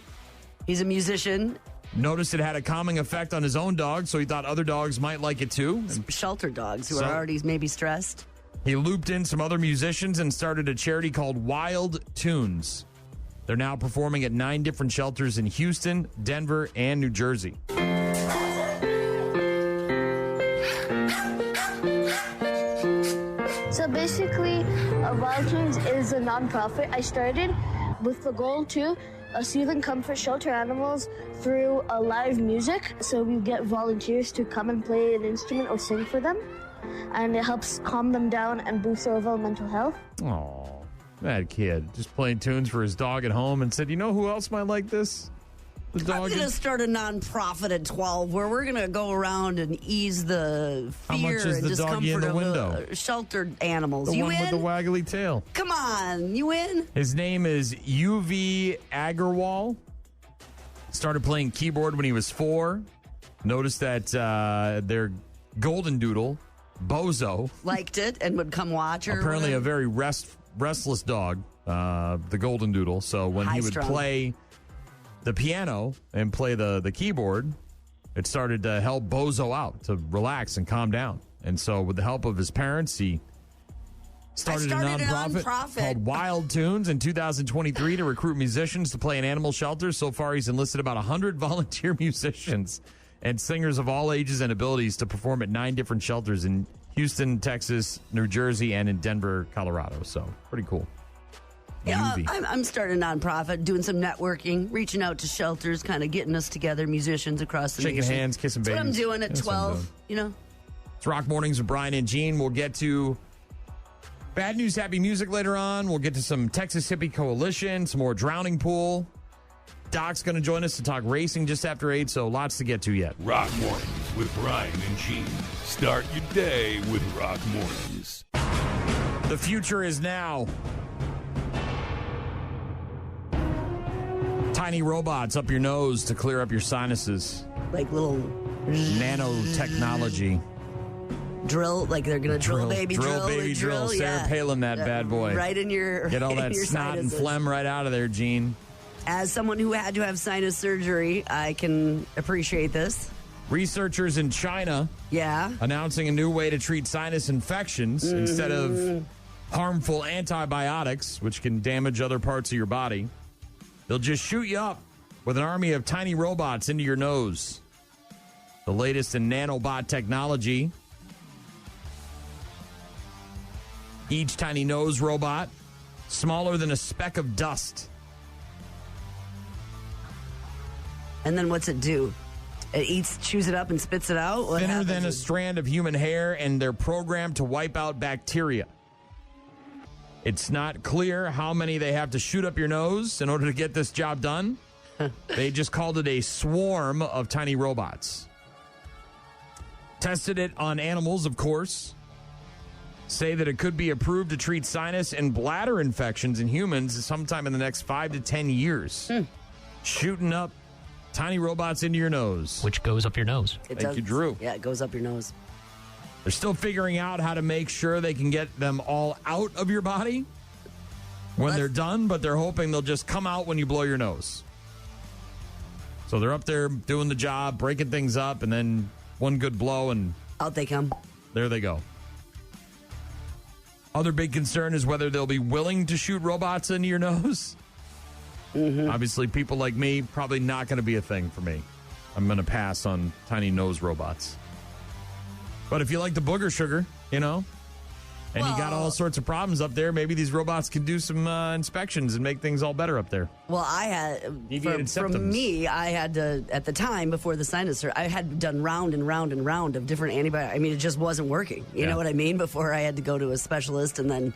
He's a musician. Noticed it had a calming effect on his own dog, so he thought other dogs might like it too. Shelter dogs who are already maybe stressed. He looped in some other musicians and started a charity called Wild Tunes. They're now performing at 9 different shelters in Houston, Denver, and New Jersey. So basically, Wild Tunes is a nonprofit I started with the goal to soothe and comfort shelter animals through live music. So we get volunteers to come and play an instrument or sing for them, and it helps calm them down and boost their overall mental health. Aw, that kid just playing tunes for his dog at home and said, you know who else might like this? The dog. I'm going to start a nonprofit at 12 where we're going to go around and ease the fear and discomfort of sheltered animals. The one with the waggly tail. Come on, you in? His name is UV Agarwal. Started playing keyboard when he was 4. Noticed that their golden doodle, Bozo, liked it and would come watch. Or apparently whatever. a very restless dog, the golden doodle. So when he would play the piano and play the keyboard, it started to help Bozo out, to relax and calm down. And so with the help of his parents, he started a nonprofit called Wild Tunes in 2023 to recruit musicians to play in animal shelters. So far, he's enlisted about 100 volunteer musicians and singers of all ages and abilities to perform at 9 different shelters in Houston, Texas, New Jersey, and in Denver, Colorado. So pretty cool. Yeah, I'm starting a nonprofit, doing some networking, reaching out to shelters, kind of getting us together, musicians across the nation. Shaking hands, kissing babies. That's what I'm doing at 12, you know. It's Rock Mornings with Brian and Gene. We'll get to bad news, happy music later on. We'll get to some Texas Hippie Coalition, some more drowning pool. Doc's going to join us to talk racing just after 8, so lots to get to yet. Rock Mornings with Brian and Gene. Start your day with Rock Mornings. The future is now. Tiny robots up your nose to clear up your sinuses. Like little nanotechnology. Drill, like they're going to drill baby drill. Sarah Palin, that bad boy. Right in your Get all that your snot sinuses. and phlegm right out of there, Gene. As someone who had to have sinus surgery, I can appreciate this. Researchers in China announcing a new way to treat sinus infections instead of harmful antibiotics, which can damage other parts of your body. They'll just shoot you up with an army of tiny robots into your nose. The latest in nanobot technology. Each tiny nose robot smaller than a speck of dust. And then what's it do? It chews it up and spits it out? What Thinner than a happens? strand of human hair, and they're programmed to wipe out bacteria. It's not clear how many they have to shoot up your nose in order to get this job done. They just called it a swarm of tiny robots. Tested it on animals, of course. Say that it could be approved to treat sinus and bladder infections in humans sometime in the next 5 to 10 years. Shooting up tiny robots into your nose. Which goes up your nose. Thank you, Drew. Yeah, it goes up your nose. They're still figuring out how to make sure they can get them all out of your body when they're done, but they're hoping they'll just come out when you blow your nose. So they're up there doing the job, breaking things up, and then one good blow, and out they come. There they go. Other big concern is whether they'll be willing to shoot robots into your nose. Obviously, people like me, probably not going to be a thing for me. I'm going to pass on tiny nose robots. But if you like the booger sugar, you know, and you got all sorts of problems up there, maybe these robots can do some inspections and make things all better up there. Well, I had, for me, I had to, at the time before the sinus, I had done round and round and round of different antibiotics. I mean, it just wasn't working. You know what I mean? Before I had to go to a specialist and then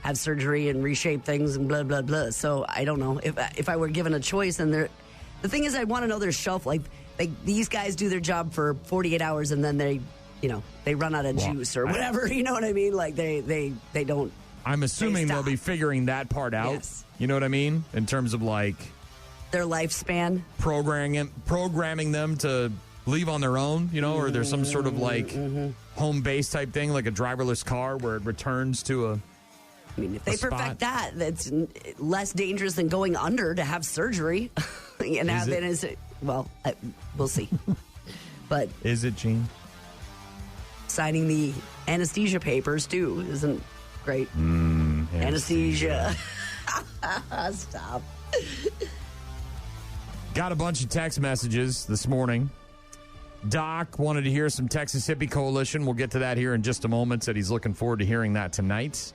have surgery and reshape things and blah, blah, blah. So I don't know if I were given a choice. And the thing is, I want to know their shelf life. These guys do their job for 48 hours and then they run out of juice or whatever. You know what I mean? Like they don't. I'm assuming they'll be figuring that part out. Yes. You know what I mean? In terms of like their lifespan, programming them to leave on their own. You know, or there's some sort of like home base type thing, like a driverless car where it returns to a. I mean, if they perfect that, that's less dangerous than going under to have surgery. We'll see. But is it, Gene? Signing the anesthesia papers too isn't great. Anesthesia. Stop. Got a bunch of text messages this morning. Doc wanted to hear some Texas Hippie Coalition. We'll get to that here in just a moment. Said he's looking forward to hearing that tonight.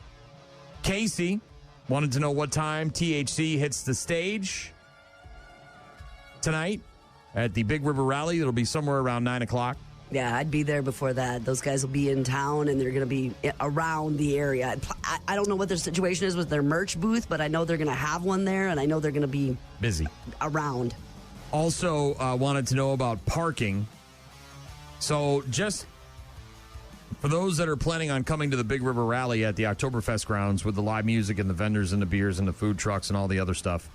Casey wanted to know what time THC hits the stage tonight at the Big River Rally. It'll be somewhere around 9 o'clock. Yeah, I'd be there before that. Those guys will be in town, and they're going to be around the area. I don't know what their situation is with their merch booth, but I know they're going to have one there, and I know they're going to be busy around. Also, wanted to know about parking. So just for those that are planning on coming to the Big River Rally at the Oktoberfest grounds with the live music and the vendors and the beers and the food trucks and all the other stuff,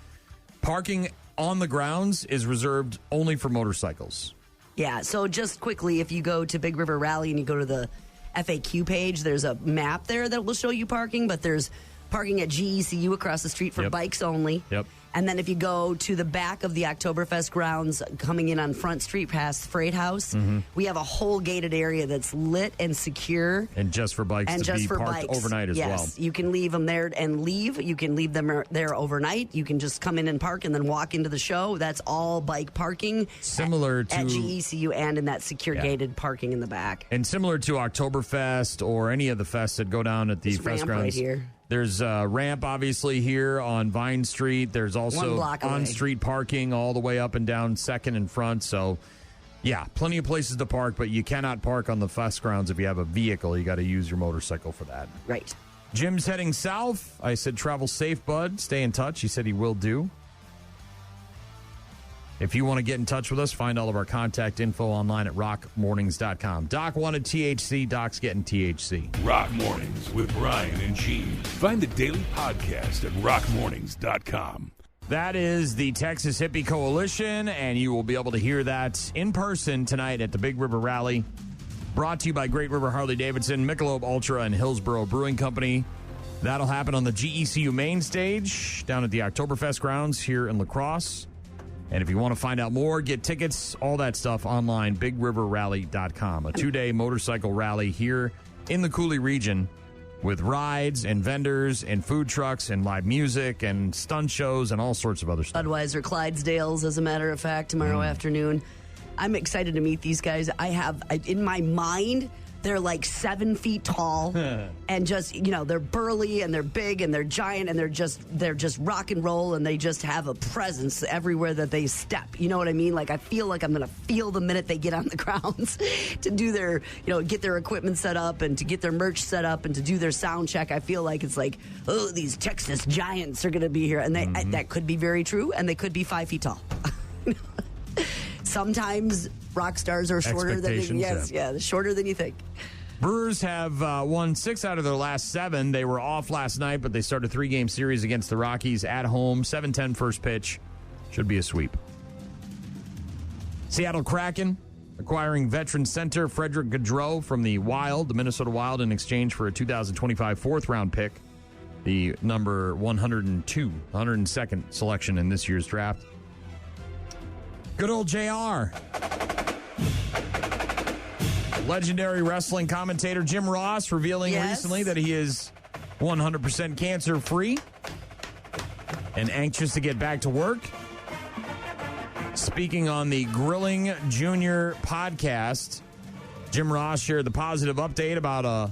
parking on the grounds is reserved only for motorcycles. Yeah, so just quickly, if you go to Big River Rally and you go to the FAQ page, there's a map there that will show you parking, but there's parking at GECU across the street for bikes only. Yep. And then if you go to the back of the Oktoberfest grounds, coming in on Front Street past Freight House, we have a whole gated area that's lit and secure. And just for bikes to be parked overnight as well. Yes, you can leave them there and leave. You can leave them there overnight. You can just come in and park and then walk into the show. That's all bike parking. Similar to at GECU and in that secure gated parking in the back. And similar to Oktoberfest or any of the fests that go down at the fest grounds. Right here. There's a ramp, obviously, here on Vine Street. There's also on-street parking all the way up and down 2nd and Front. So, yeah, plenty of places to park, but you cannot park on the fest grounds if you have a vehicle. You got to use your motorcycle for that. Right. Jim's heading south. I said, travel safe, bud. Stay in touch. He said he will do. If you want to get in touch with us, find all of our contact info online at rockmornings.com. Doc wanted THC. Doc's getting THC. Rock Mornings with Brian and Gene. Find the daily podcast at rockmornings.com. That is the Texas Hippie Coalition, and you will be able to hear that in person tonight at the Big River Rally. Brought to you by Great River Harley-Davidson, Michelob Ultra, and Hillsborough Brewing Company. That'll happen on the GECU main stage down at the Oktoberfest grounds here in La Crosse. And if you want to find out more, get tickets, all that stuff online, bigriverrally.com. A 2-day motorcycle rally here in the Cooley region with rides and vendors and food trucks and live music and stunt shows and all sorts of other stuff. Budweiser, Clydesdales, as a matter of fact, tomorrow afternoon. I'm excited to meet these guys. In my mind, they're like 7 feet tall and just, they're burly and they're big and they're giant and they're just rock and roll and they just have a presence everywhere that they step. You know what I mean? Like, I feel like I'm going to feel the minute they get on the grounds to do their, get their equipment set up and to get their merch set up and to do their sound check. I feel like it's like, oh, these Texas giants are going to be here. And that could be very true. And they could be 5 feet tall. Sometimes rock stars are shorter than shorter than you think. Brewers have won 6 out of their last 7. They were off last night, but they started a 3-game series against the Rockies at home. 7-10 first pitch. Should be a sweep. Seattle Kraken acquiring veteran center Frederick Gaudreau from the Minnesota Wild, in exchange for a 2025 fourth-round pick, the number 102nd selection in this year's draft. Good old JR. Legendary wrestling commentator Jim Ross revealing recently that he is 100% cancer-free and anxious to get back to work. Speaking on the Grilling Junior podcast, Jim Ross shared the positive update about a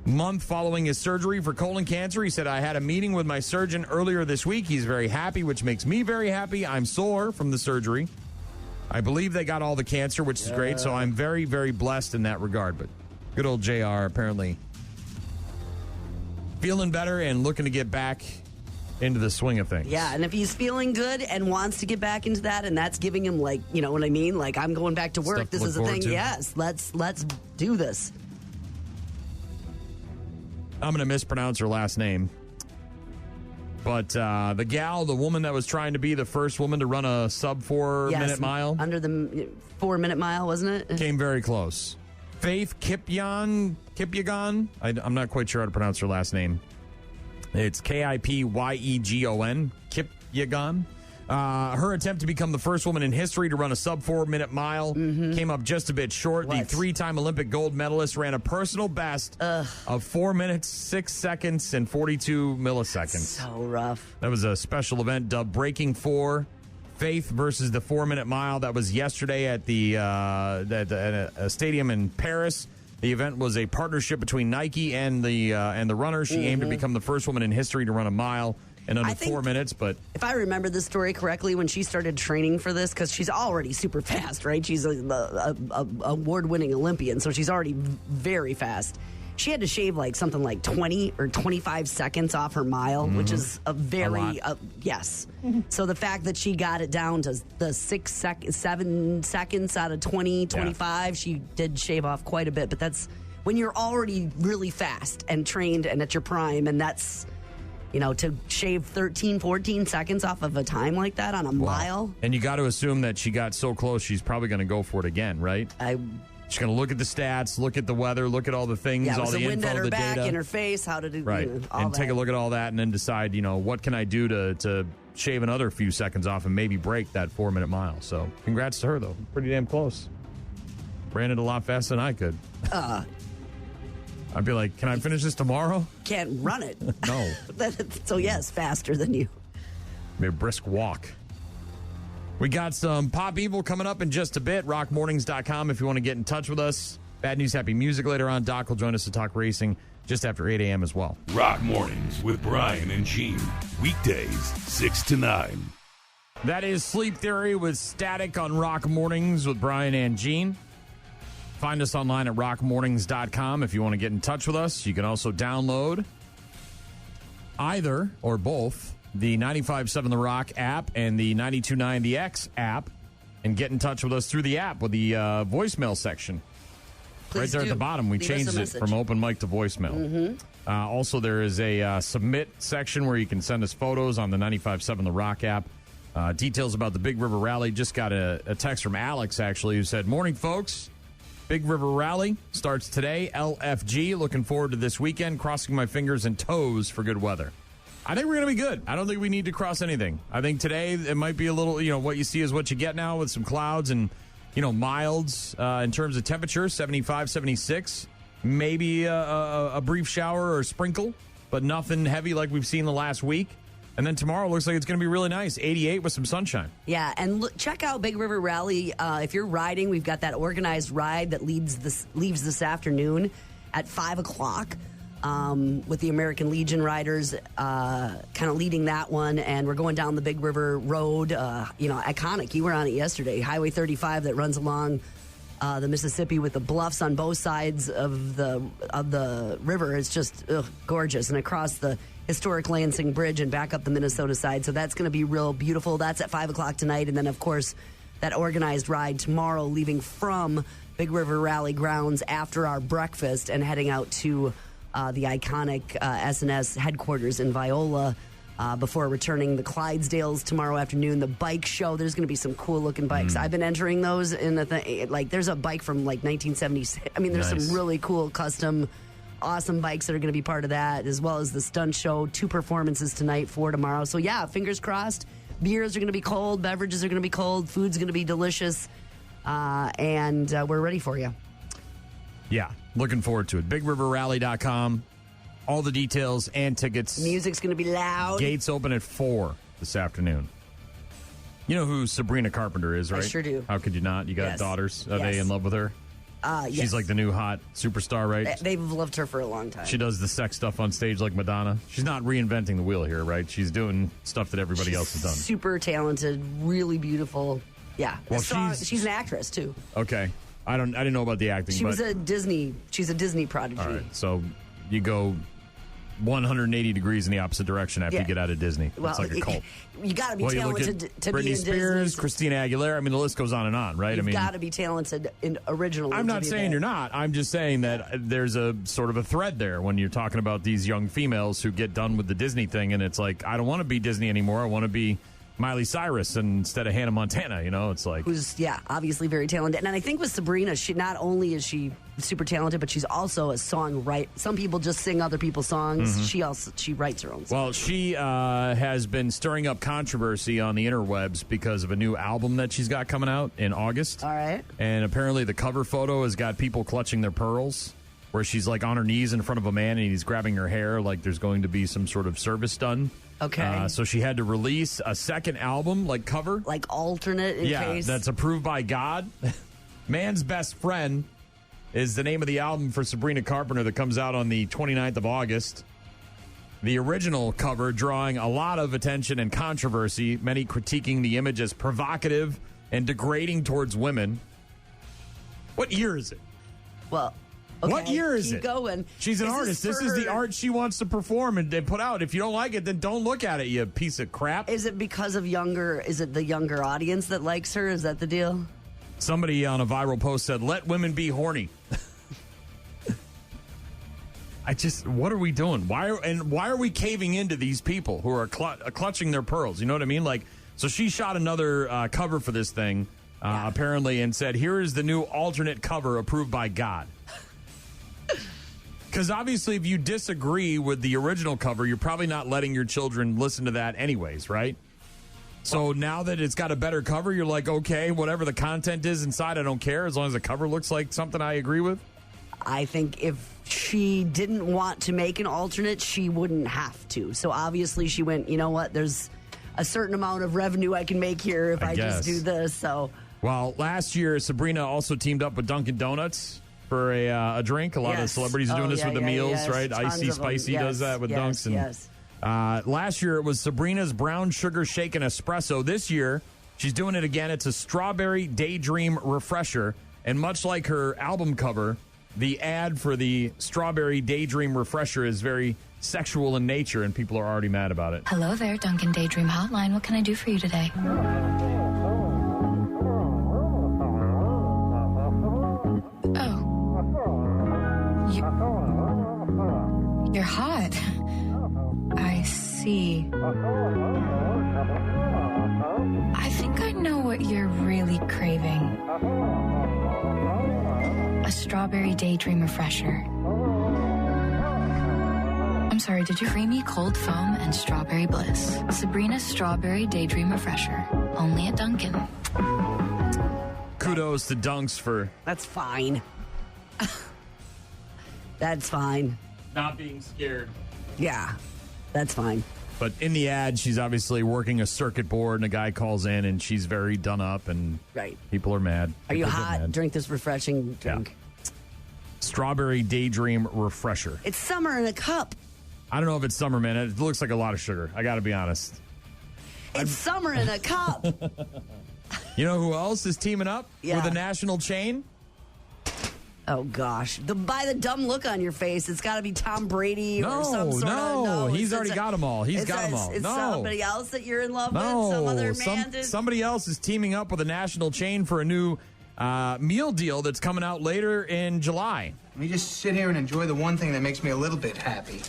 month following his surgery for colon cancer. He said, I had a meeting with my surgeon earlier this week. He's very happy, which makes me very happy. I'm sore from the surgery. I believe they got all the cancer, which is great, so I'm very, very blessed in that regard. But good old JR apparently feeling better and looking to get back into the swing of things. Yeah, and if he's feeling good and wants to get back into that, and that's giving him, like, you know what I mean? Like, I'm going back to work. Stuff to this is look a thing. forward to. Yes, let's do this. I'm going to mispronounce her last name. But the woman that was trying to be the first woman to run a sub 4-minute mile. Under the 4-minute mile, wasn't it? Came very close. Faith Kipyegon. I'm not quite sure how to pronounce her last name. It's Kipyegon. Kipyegon. Her attempt to become the first woman in history to run a sub 4-minute mile came up just a bit short. What? The 3-time Olympic gold medalist ran a personal best of 4 minutes, 6 seconds, and 42 milliseconds. So rough. That was a special event dubbed Breaking 4. Faith versus the 4-minute mile. That was yesterday at the a stadium in Paris. The event was a partnership between Nike and the runner. She aimed to become the first woman in history to run a mile in under 4 minutes. But if I remember this story correctly, when she started training for this, because she's already super fast, right? She's a award-winning Olympian, so she's already very fast. She had to shave like something like 20 or 25 seconds off her mile, which is a very yes. So the fact that she got it down to the 7 seconds out of 20, 25, she did shave off quite a bit. But that's when you're already really fast and trained and at your prime, and that's, to shave 13, 14 seconds off of a time like that on a mile. And you got to assume that she got so close, she's probably going to go for it again, right? She's going to look at the stats, look at the weather, look at all the things, all the wind info, at her the back, data. in her face, how to do right, all and that. take a look at all that and then decide, what can I do to shave another few seconds off and maybe break that 4-minute mile. So congrats to her, though. Pretty damn close. Ran it a lot faster than I could. I'd be like, can I finish this tomorrow? Can't run it. No. So, yes, faster than you. Maybe a brisk walk. We got some Pop Evil coming up in just a bit. RockMornings.com if you want to get in touch with us. Bad News, Happy Music later on. Doc will join us to talk racing just after 8 a.m. as well. Rock Mornings with Brian and Gene. Weekdays, 6 to 9. That is Sleep Theory with Static on Rock Mornings with Brian and Gene. Find us online at rockmornings.com if you want to get in touch with us. You can also download either or both the 95.7 The Rock app and the 92.9 The X app and get in touch with us through the app with the voicemail section. Right there at the bottom, we changed it from open mic to voicemail. Also, there is a submit section where you can send us photos on the 95.7 The Rock app. Details about the Big River Rally. Just got a text from Alex, actually, who said, "Morning, folks. Big River Rally starts today. LFG. Looking forward to this weekend. Crossing my fingers and toes for good weather." I think we're going to be good. I don't think we need to cross anything. I think today it might be a little, what you see is what you get now with some clouds and, milds in terms of temperature, 75, 76. Maybe a brief shower or sprinkle, but nothing heavy like we've seen the last week. And then tomorrow looks like it's going to be really nice, 88 with some sunshine. Yeah, and check out Big River Rally. If you're riding, we've got that organized ride that leaves this afternoon at 5 o'clock. With the American Legion riders kind of leading that one, and we're going down the Big River Road, iconic. You were on it yesterday, Highway 35 that runs along the Mississippi with the bluffs on both sides of the river. It's just gorgeous, and across the historic Lansing Bridge and back up the Minnesota side. So that's going to be real beautiful. That's at 5 o'clock tonight, and then of course that organized ride tomorrow, leaving from Big River Rally grounds after our breakfast and heading out to the iconic SNS headquarters in Viola before returning the Clydesdales tomorrow afternoon. The bike show, there's going to be some cool-looking bikes. I've been entering those in the thing. Like, there's a bike from, 1976. I mean, there's some really cool, custom, awesome bikes that are going to be part of that, as well as the stunt show. 2 performances tonight, 4 tomorrow. So, yeah, fingers crossed. Beers are going to be cold. Beverages are going to be cold. Food's going to be delicious. And we're ready for you. Yeah, looking forward to it. BigRiverRally.com. All the details and tickets. Music's going to be loud. Gates open at 4 this afternoon. You know who Sabrina Carpenter is, right? I sure do. How could you not? You got daughters. Are they in love with her? Yes. She's like the new hot superstar, right? They've loved her for a long time. She does the sex stuff on stage like Madonna. She's not reinventing the wheel here, right? She's doing stuff that everybody else has done. Super talented, really beautiful. Yeah. Well, she's an actress, too. Okay. I didn't know about the acting. She's a Disney prodigy. All right, so you go 180 degrees in the opposite direction after you get out of Disney. Well, it's like a cult. You got to be talented to Britney be in Spears, Disney. Christina Aguilera. I mean, the list goes on and on, right? You've got to be talented originally. I'm not saying you're not. I'm just saying that there's a sort of a thread there when you're talking about these young females who get done with the Disney thing, and it's like, I don't want to be Disney anymore. I want to be Miley Cyrus instead of Hannah Montana, it's like... Who's, obviously very talented. And I think with Sabrina, she not only is she super talented, but she's also a songwriter. Some people just sing other people's songs. Mm-hmm. She writes her own songs. Well, she has been stirring up controversy on the interwebs because of a new album that she's got coming out in August. All right. And apparently the cover photo has got people clutching their pearls, where she's like on her knees in front of a man and he's grabbing her hair like there's going to be some sort of service done. Okay. So she had to release a second album, cover. Like alternate in case. Yeah, that's approved by God. Man's Best Friend is the name of the album for Sabrina Carpenter that comes out on the 29th of August. The original cover drawing a lot of attention and controversy, many critiquing the image as provocative and degrading towards women. What year is it? Well... Okay, what year is it? Going. She's an artist. This is the art she wants to perform and put out. If you don't like it, then don't look at it, you piece of crap. Is it because of is it the younger audience that likes her? Is that the deal? Somebody on a viral post said, "Let women be horny." What are we doing? Why are we caving into these people who are clutching their pearls? You know what I mean? So she shot another cover for this thing, apparently, and said, "Here is the new alternate cover approved by God." Because obviously, if you disagree with the original cover, you're probably not letting your children listen to that anyways, right? So now that it's got a better cover, you're like, okay, whatever the content is inside, I don't care, as long as the cover looks like something I agree with. I think if she didn't want to make an alternate, she wouldn't have to. So obviously she went, you know what, there's a certain amount of revenue I can make here if I just do this. So, well, last year, Sabrina also teamed up with Dunkin' Donuts for a drink. A lot of celebrities are doing this with the meals, right? Tons Icy Spicy does that with Dunks. And, last year, it was Sabrina's brown sugar shaken espresso. This year, she's doing it again. It's a strawberry daydream refresher. And much like her album cover, the ad for the strawberry daydream refresher is very sexual in nature, and people are already mad about it. Hello there, Dunkin' Daydream Hotline. What can I do for you today? You're hot. I see. I think I know what you're really craving. A strawberry daydream refresher. I'm sorry, did you creamy cold foam and strawberry bliss? Sabrina's Strawberry Daydream Refresher. Only at Dunkin'. Kudos to Dunks for... That's fine. That's fine. Not being scared. Yeah, that's fine. But in the ad, she's obviously working a circuit board, and a guy calls in, and she's very done up, and people are mad. Are you People get hot? mad. Drink this refreshing drink. Yeah. Strawberry Daydream Refresher. It's summer in a cup. I don't know if it's summer, man. It looks like a lot of sugar. I got to be honest. It's summer in a cup. You know who else is teaming up Yeah. with a national chain? Oh, gosh. By the dumb look on your face, it's got to be Tom Brady or some sort of... No, he's already got them all. He's got them all. It's No. somebody else that you're in love with? No, Some other man? somebody else is teaming up with a national chain for a new meal deal that's coming out later in July. Let me just sit here and enjoy the one thing that makes me a little bit happy.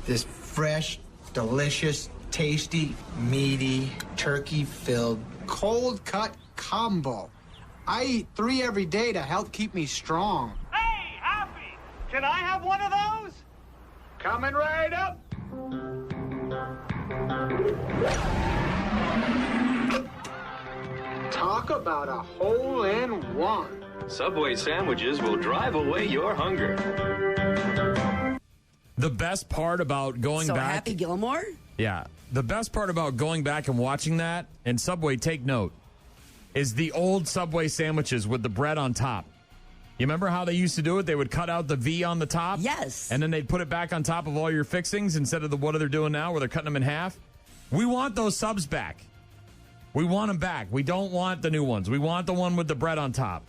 This fresh, delicious, tasty, meaty, turkey-filled, cold-cut combo. I eat 3 every day to help keep me strong. Hey, Happy! Can I have one of those? Coming right up. Talk about a hole-in-one. Subway sandwiches will drive away your hunger. The best part about going back... Happy Gilmore? Yeah. The best part about going back and watching that, and Subway, take note, is the old Subway sandwiches with the bread on top. You remember how they used to do it? They would cut out the V on the top? Yes. And then they'd put it back on top of all your fixings instead of what they're doing now where they're cutting them in half. We want those subs back. We want them back. We don't want the new ones. We want the one with the bread on top.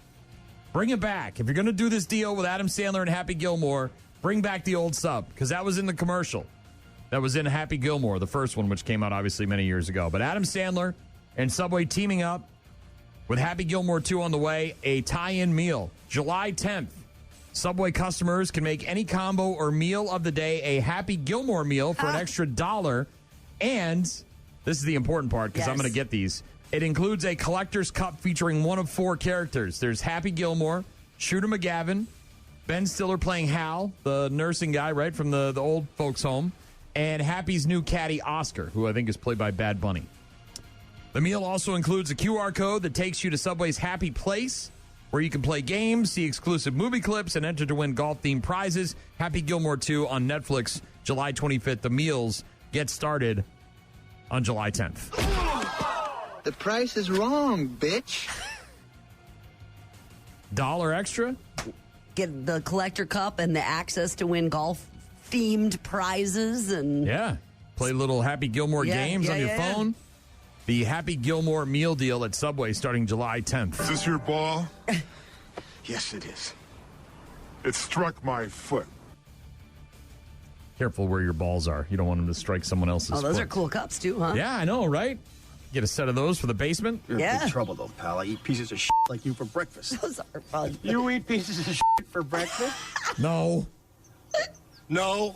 Bring it back. If you're going to do this deal with Adam Sandler and Happy Gilmore, bring back the old sub, because that was in the commercial. That was in Happy Gilmore, the first one, which came out obviously many years ago. But Adam Sandler and Subway teaming up with Happy Gilmore 2 on the way, a tie-in meal. July 10th, Subway customers can make any combo or meal of the day a Happy Gilmore meal for an extra $1. And this is the important part, because I'm going to get these. It includes a collector's cup featuring one of 4 characters. There's Happy Gilmore, Shooter McGavin, Ben Stiller playing Hal, the nursing guy, right, from the old folks' home, and Happy's new caddy, Oscar, who I think is played by Bad Bunny. The meal also includes a QR code that takes you to Subway's Happy Place, where you can play games, see exclusive movie clips, and enter to win golf-themed prizes. Happy Gilmore 2 on Netflix, July 25th. The meals get started on July 10th. The price is wrong, bitch. $1 extra? Get the collector cup and the access to win golf-themed prizes. And yeah. Play little Happy Gilmore games on your phone. The Happy Gilmore meal deal at Subway starting July 10th. Is this your ball? Yes, it is. It struck my foot. Careful where your balls are. You don't want them to strike someone else's foot. Oh, those are cool cups, too, huh? Yeah, I know, right? Get a set of those for the basement. You're in big trouble, though, pal. I eat pieces of shit like you for breakfast. Those are fun. You eat pieces of shit for breakfast? No. No.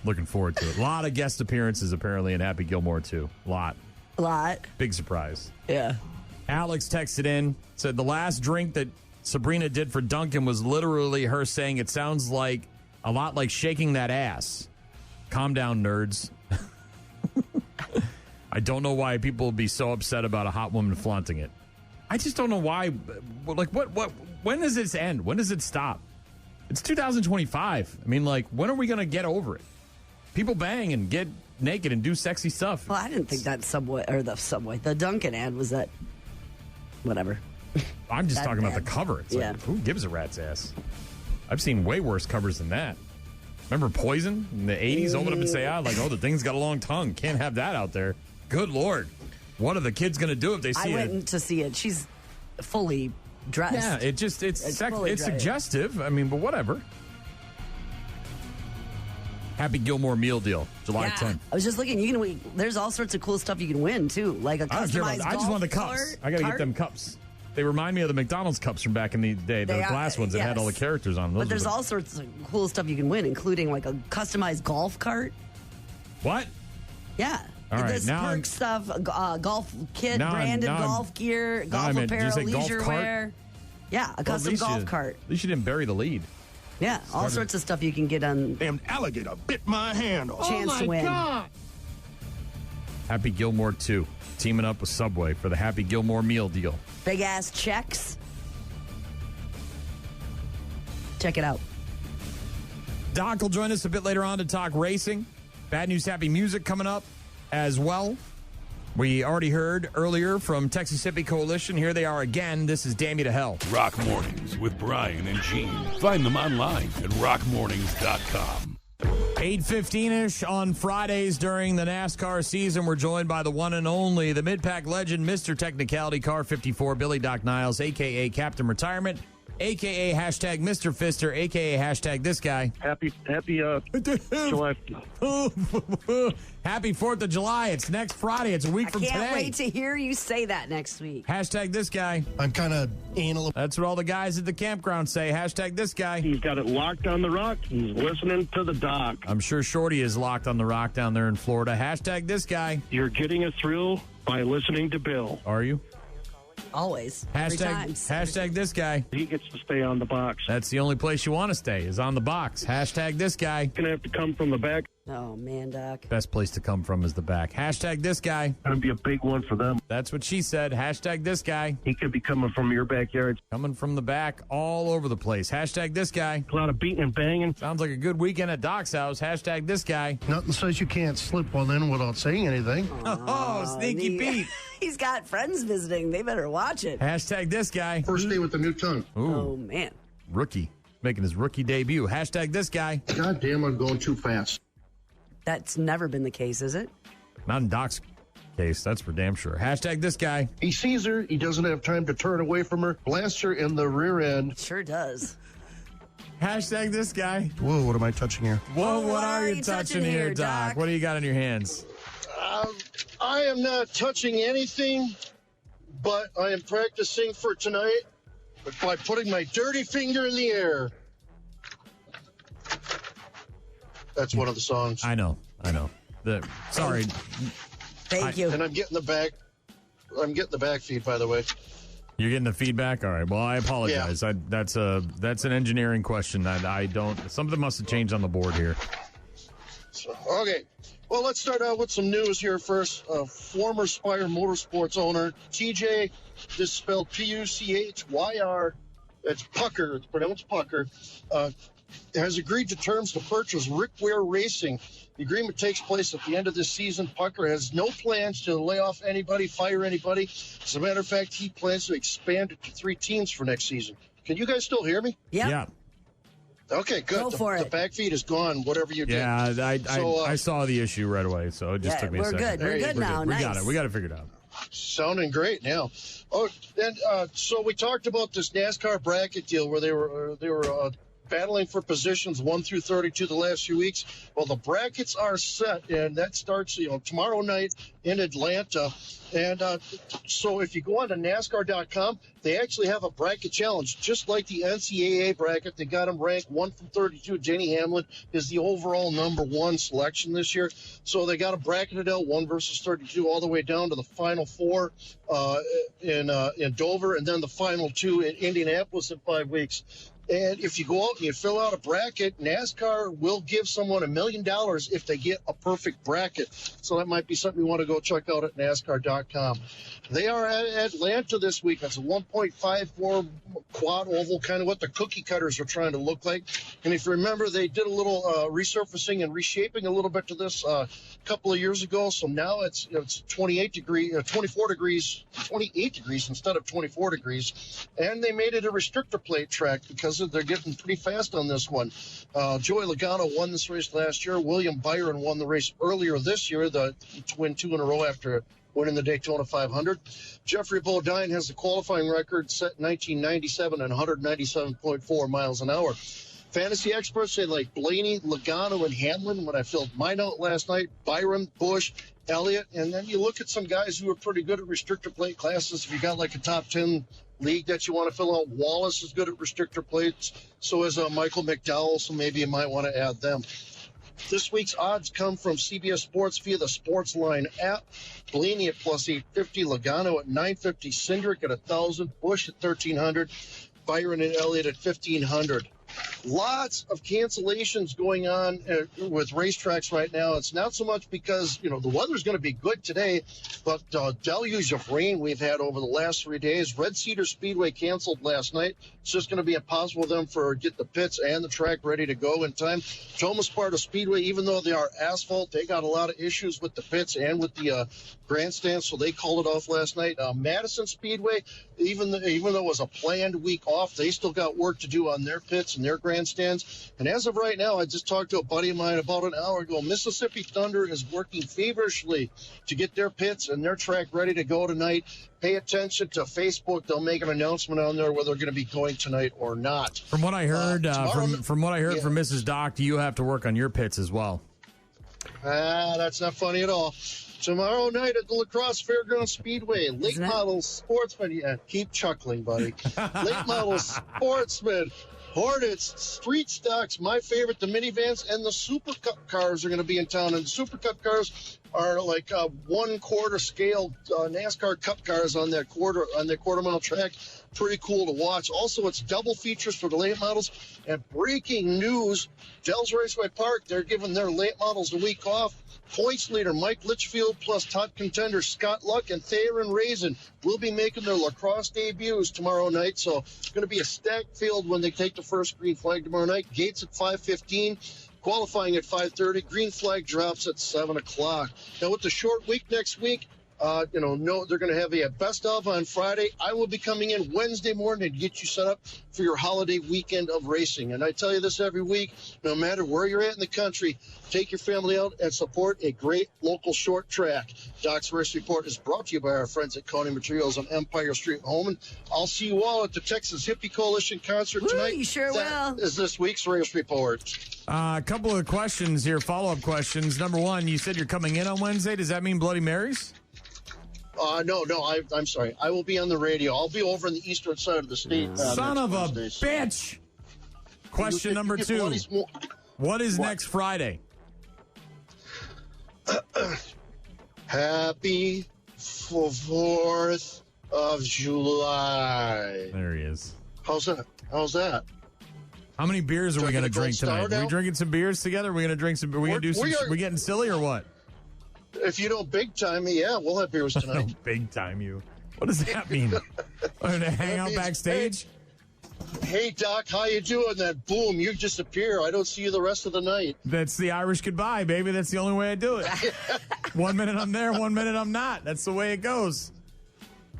Looking forward to it. A lot of guest appearances, apparently, in Happy Gilmore, too. A lot. Big surprise. Yeah. Alex texted in, said the last drink that Sabrina did for Duncan was literally her saying it sounds like a lot like shaking that ass. Calm down, nerds. I don't know why people would be so upset about a hot woman flaunting it. I just don't know why. Like, when does this end? When does it stop? It's 2025. I mean, like, when are we going to get over it? People bang and get naked and do sexy stuff. Well, I didn't think that the Dunkin' ad was that, whatever. I'm just That talking about the bad. cover. It's Yeah. like, who gives a rat's ass? I've seen way worse covers than that. Remember Poison in the 80s? Open up and say, the thing's got a long tongue. Can't have that out there. Good Lord. What are the kids going to do if they see I it? went to see it. She's fully dressed. Yeah, it's suggestive. I mean, but whatever. Happy Gilmore meal deal, July 10th. I was just looking. There's all sorts of cool stuff you can win too, like a I don't care customized. about I just want the cups. I got to get them cups. They remind me of the McDonald's cups from back in the day, the glass ones that had all the characters on them. But there's all sorts of cool stuff you can win, including like a customized golf cart. What? Yeah. All right, this now perk stuff, golf kit, Now I'm- branded now I'm- golf gear, now golf I'm in- did you apparel, say golf leisure cart? wear. Yeah, a Well, custom golf cart. At least you didn't bury the lead. Yeah, all sorts of stuff you can get on. Damn alligator bit my hand off. Chance to win. God. Happy Gilmore 2, teaming up with Subway for the Happy Gilmore meal deal. Big ass checks. Check it out. Doc will join us a bit later on to talk racing. Bad News, Happy Music coming up as well. We already heard earlier from Texas Hippie Coalition. Here they are again. This is Damn You to Hell. Rock Mornings with Brian and Gene. Find them online at rockmornings.com. 8:15-ish on Fridays during the NASCAR season. We're joined by the one and only, the mid-pack legend, Mr. Technicality, Car 54, Billy Doc Niles, a.k.a. Captain Retirement, a.k.a. hashtag Mr. Fister, a.k.a. hashtag this guy. Happy July. Happy 4th of July. It's next Friday. It's a week from today. I can't wait to hear you say that next week. Hashtag this guy. I'm kind of anal. That's what all the guys at the campground say. Hashtag this guy. He's got it locked on the rock. He's listening to the doc. I'm sure Shorty is locked on the rock down there in Florida. Hashtag this guy. You're getting a thrill by listening to Bill. Are you? Always. Hashtag this guy. He gets to stay on the box. That's the only place you want to stay, is on the box. Hashtag this guy. Going to have to come from the back. Oh, man, Doc. Best place to come from is the back. Hashtag this guy. Going to be a big one for them. That's what she said. Hashtag this guy. He could be coming from your backyard. Coming from the back all over the place. Hashtag this guy. A lot of beating and banging. Sounds like a good weekend at Doc's house. Hashtag this guy. Nothing says you can't slip one in without saying anything. Oh, sneaky Pete. He's got friends visiting. They better watch it. Hashtag this guy. First day with the new tongue. Ooh. Oh, man. Rookie. Making his rookie debut. Hashtag this guy. God damn, I'm going too fast. That's never been the case, is it? Not in Doc's case. That's for damn sure. Hashtag this guy. He sees her. He doesn't have time to turn away from her. Blasts her in the rear end. Sure does. Hashtag this guy. Whoa, what am I touching here? Whoa, what are you touching here, Doc? What do you got in your hands? I am not touching anything, but I am practicing for tonight by putting my dirty finger in the air. That's one of the songs. I know. Sorry. Thank you. And I'm getting the back feed, by the way. You're getting the feedback? All right. Well, I apologize. Yeah. That's an engineering question. I don't. Something must have changed on the board here. Okay. Well, let's start out with some news here first. Former Spire Motorsports owner, TJ, this is spelled Puchyr, it's Pucker, it's pronounced Pucker, has agreed to terms to purchase Rick Ware Racing. The agreement takes place at the end of this season. Pucker has no plans to lay off anybody, fire anybody. As a matter of fact, he plans to expand it to 3 teams for next season. Can you guys still hear me? Yep. Yeah. Okay, good. Go for it. The back feed is gone, whatever you did. Yeah, I saw the issue right away, so it just took me a second. We're good. We're good now. We got it. We got it figured out. Sounding great now. Oh, and so we talked about this NASCAR bracket deal where they were battling for positions 1 through 32 the last few weeks. Well, the brackets are set, and that starts tomorrow night in Atlanta. And so if you go on to NASCAR.com, they actually have a bracket challenge, just like the NCAA bracket. They got them ranked 1 from 32. Denny Hamlin is the overall number 1 selection this year. So they got them bracketed out 1 versus 32 all the way down to the final 4 in Dover, and then the final 2 in Indianapolis in 5 weeks. And if you go out and you fill out a bracket, NASCAR will give someone $1 million if they get a perfect bracket. So that might be something you want to go check out at NASCAR.com. They are at Atlanta this week. That's a 1.54 quad oval, kind of what the cookie cutters are trying to look like. And if you remember, they did a little resurfacing and reshaping a little bit to this a couple of years ago. So now it's 28 degrees instead of 24 degrees. And they made it a restrictor plate track because they're getting pretty fast on this one. Joey Logano won this race last year. William Byron won the race earlier this year, to win 2 in a row after winning the Daytona 500. Jeffrey Bodine has the qualifying record set in 1997 and 197.4 miles an hour. Fantasy experts say like Blaney, Logano, and Hamlin. When I filled mine out last night, Byron, Busch, Elliott, and then you look at some guys who are pretty good at restrictor plate classes. If you got like a top 10 league that you want to fill out, Wallace is good at restrictor plates. So is Michael McDowell, so maybe you might want to add them. This week's odds come from CBS Sports via the Sportsline app. Blaney at plus 850, Logano at 950, Cindric at 1,000, Busch at 1,300, Byron and Elliott at 1,500. Lots of cancellations going on with racetracks right now. It's not so much because, the weather's going to be good today, but deluge of rain we've had over the last 3 days. Red Cedar Speedway canceled last night. It's just going to be impossible for them to get the pits and the track ready to go in time. Thomas Sparta Speedway, even though they are asphalt, they got a lot of issues with the pits and with the grandstands, so they called it off last night. Madison Speedway, even though it was a planned week off, they still got work to do on their pits and their grandstands. And as of right now, I just talked to a buddy of mine about an hour ago. Mississippi Thunder is working feverishly to get their pits and their track ready to go tonight. Pay attention to Facebook. They'll make an announcement on there whether they're going to be going tonight or not. From what I heard, from Mrs. Doc, you have to work on your pits as well. That's not funny at all. Tomorrow night at the La Crosse Fairgrounds Speedway, late model sportsman. Yeah, keep chuckling, buddy. Late model sportsman, Hornets, Street Stocks, my favorite, the minivans, and the Super Cup cars are going to be in town. And the Super Cup cars are like 1/4 scale NASCAR Cup cars on that quarter mile track. Pretty cool to watch. Also, it's double features for the late models. And breaking news, Dells Raceway Park, they're giving their late models a week off. Points leader Mike Litchfield plus top contenders Scott Luck and Theron Raisin will be making their lacrosse debuts tomorrow night. So it's going to be a stacked field when they take the first green flag tomorrow night. Gates at 5:15. Qualifying at 5:30. Green flag drops at 7 o'clock. Now, with the short week next week, they're going to have a best of on Friday. I will be coming in Wednesday morning to get you set up for your holiday weekend of racing. And I tell you this every week, no matter where you're at in the country, take your family out and support a great local short track. Doc's Race Report is brought to you by our friends at County Materials on Empire Street in Holman. I'll see you all at the Texas Hippie Coalition concert tonight. You sure will. That is this week's Race Report. A couple of questions here, follow-up questions. Number one, you said you're coming in on Wednesday. Does that mean Bloody Marys? No, I'm sorry. I will be on the radio. I'll be over on the eastern side of the state. Son of a bitch! Question number two. What is next Friday? Happy 4th of July. There he is. How's that? How many beers are we going to drink tonight? Are we drinking some beers together? Are we going to drink some? We getting silly or what? If you don't big time me, yeah, we'll have beers tonight. Big time you. What does that mean? We're going to hang out backstage? Hey, Doc, how you doing? Then boom, you disappear. I don't see you the rest of the night. That's the Irish goodbye, baby. That's the only way I do it. 1 minute I'm there, 1 minute I'm not. That's the way it goes.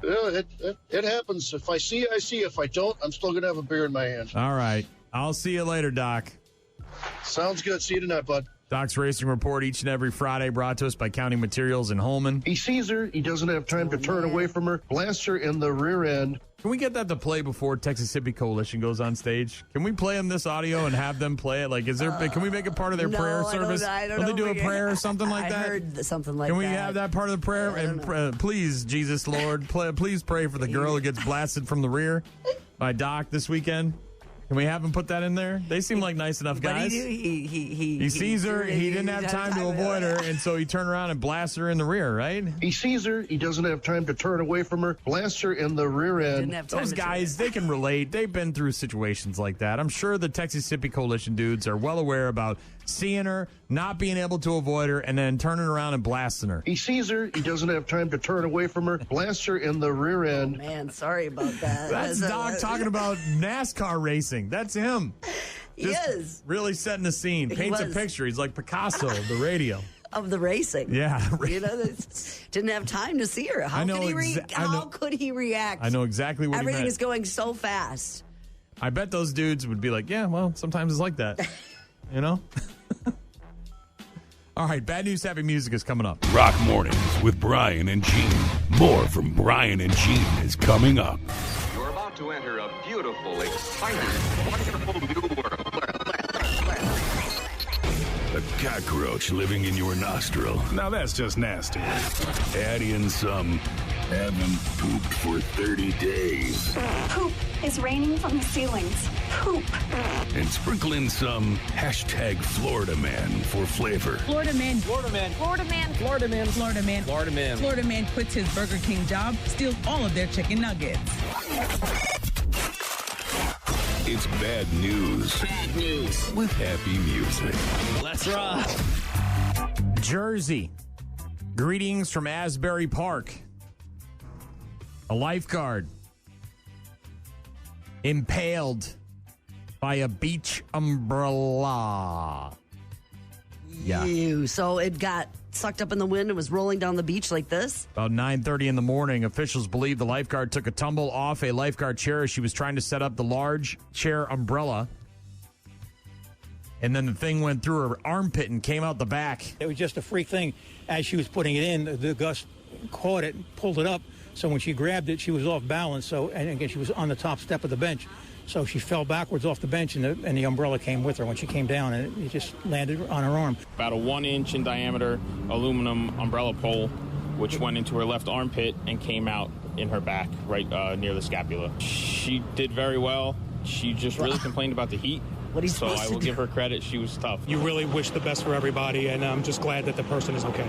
Yeah, it happens. If I see you, I see you. If I don't, I'm still going to have a beer in my hand. All right. I'll see you later, Doc. Sounds good. See you tonight, bud. Doc's Racing Report each and every Friday, brought to us by County Materials in Holman. He sees her. He doesn't have time to turn away from her. Blasts her in the rear end. Can we get that to play before Texas Hippie Coalition goes on stage? Can we play them this audio and have them play it? Like, can we make it part of their prayer service? I don't Don't know. they do a prayer or something like that? I heard something like that. Can we have that part of the prayer? And please, Jesus Lord, please pray for the girl who gets blasted from the rear by Doc this weekend. Can we have him put that in there? They seem like nice enough guys. But he sees her. He didn't have time to avoid her, and so he turned around and blasted her in the rear, right? He sees her. He doesn't have time to turn away from her. Blasts her in the rear end. Those guys, they can relate. They've been through situations like that. I'm sure the Texas Hippie Coalition dudes are well aware about seeing her, not being able to avoid her, and then turning around and blasting her. He sees her. He doesn't have time to turn away from her. Blasts her in the rear end. Oh, man, sorry about that. That's Doc talking about NASCAR racing. That's him. He is. Really setting the scene. Paints a picture. He's like Picasso of the radio. Of the racing. Yeah. Didn't have time to see her. How could he react? I know exactly what Everything he meant. is going so fast. I bet those dudes would be like, yeah, well, sometimes it's like that. You know? All right, Bad News Happy Music is coming up. Rock Mornings with Brian and Gene. More from Brian and Gene is coming up. You're about to enter a beautiful, exciting, wonderful new world. A cockroach living in your nostril. Now that's just nasty. Add in some haven't pooped for 30 days. Poop is raining from the ceilings. Poop. And sprinkle in some hashtag Florida Man for flavor. Florida Man. Florida Man. Florida Man. Florida Man. Florida Man. Florida Man. Florida Man quits his Burger King job, steals all of their chicken nuggets. It's bad news. Bad news. With happy music. Let's rock. Jersey. Greetings from Asbury Park. A lifeguard impaled by a beach umbrella. Yeah. Ew. So it got sucked up in the wind and was rolling down the beach like this? About 9:30 in the morning, officials believe the lifeguard took a tumble off a lifeguard chair as she was trying to set up the large chair umbrella. And then the thing went through her armpit and came out the back. It was just a freak thing. As she was putting it in, the gust caught it, pulled it up. So when she grabbed it, she was off balance. And again, she was on the top step of the bench. So she fell backwards off the bench, and the umbrella came with her when she came down, and it just landed on her arm. About a 1-inch in diameter aluminum umbrella pole, which went into her left armpit and came out in her back, right near the scapula. She did very well. She just really complained about the heat. So I will give her credit. She was tough. You really wish the best for everybody, and I'm just glad that the person is okay.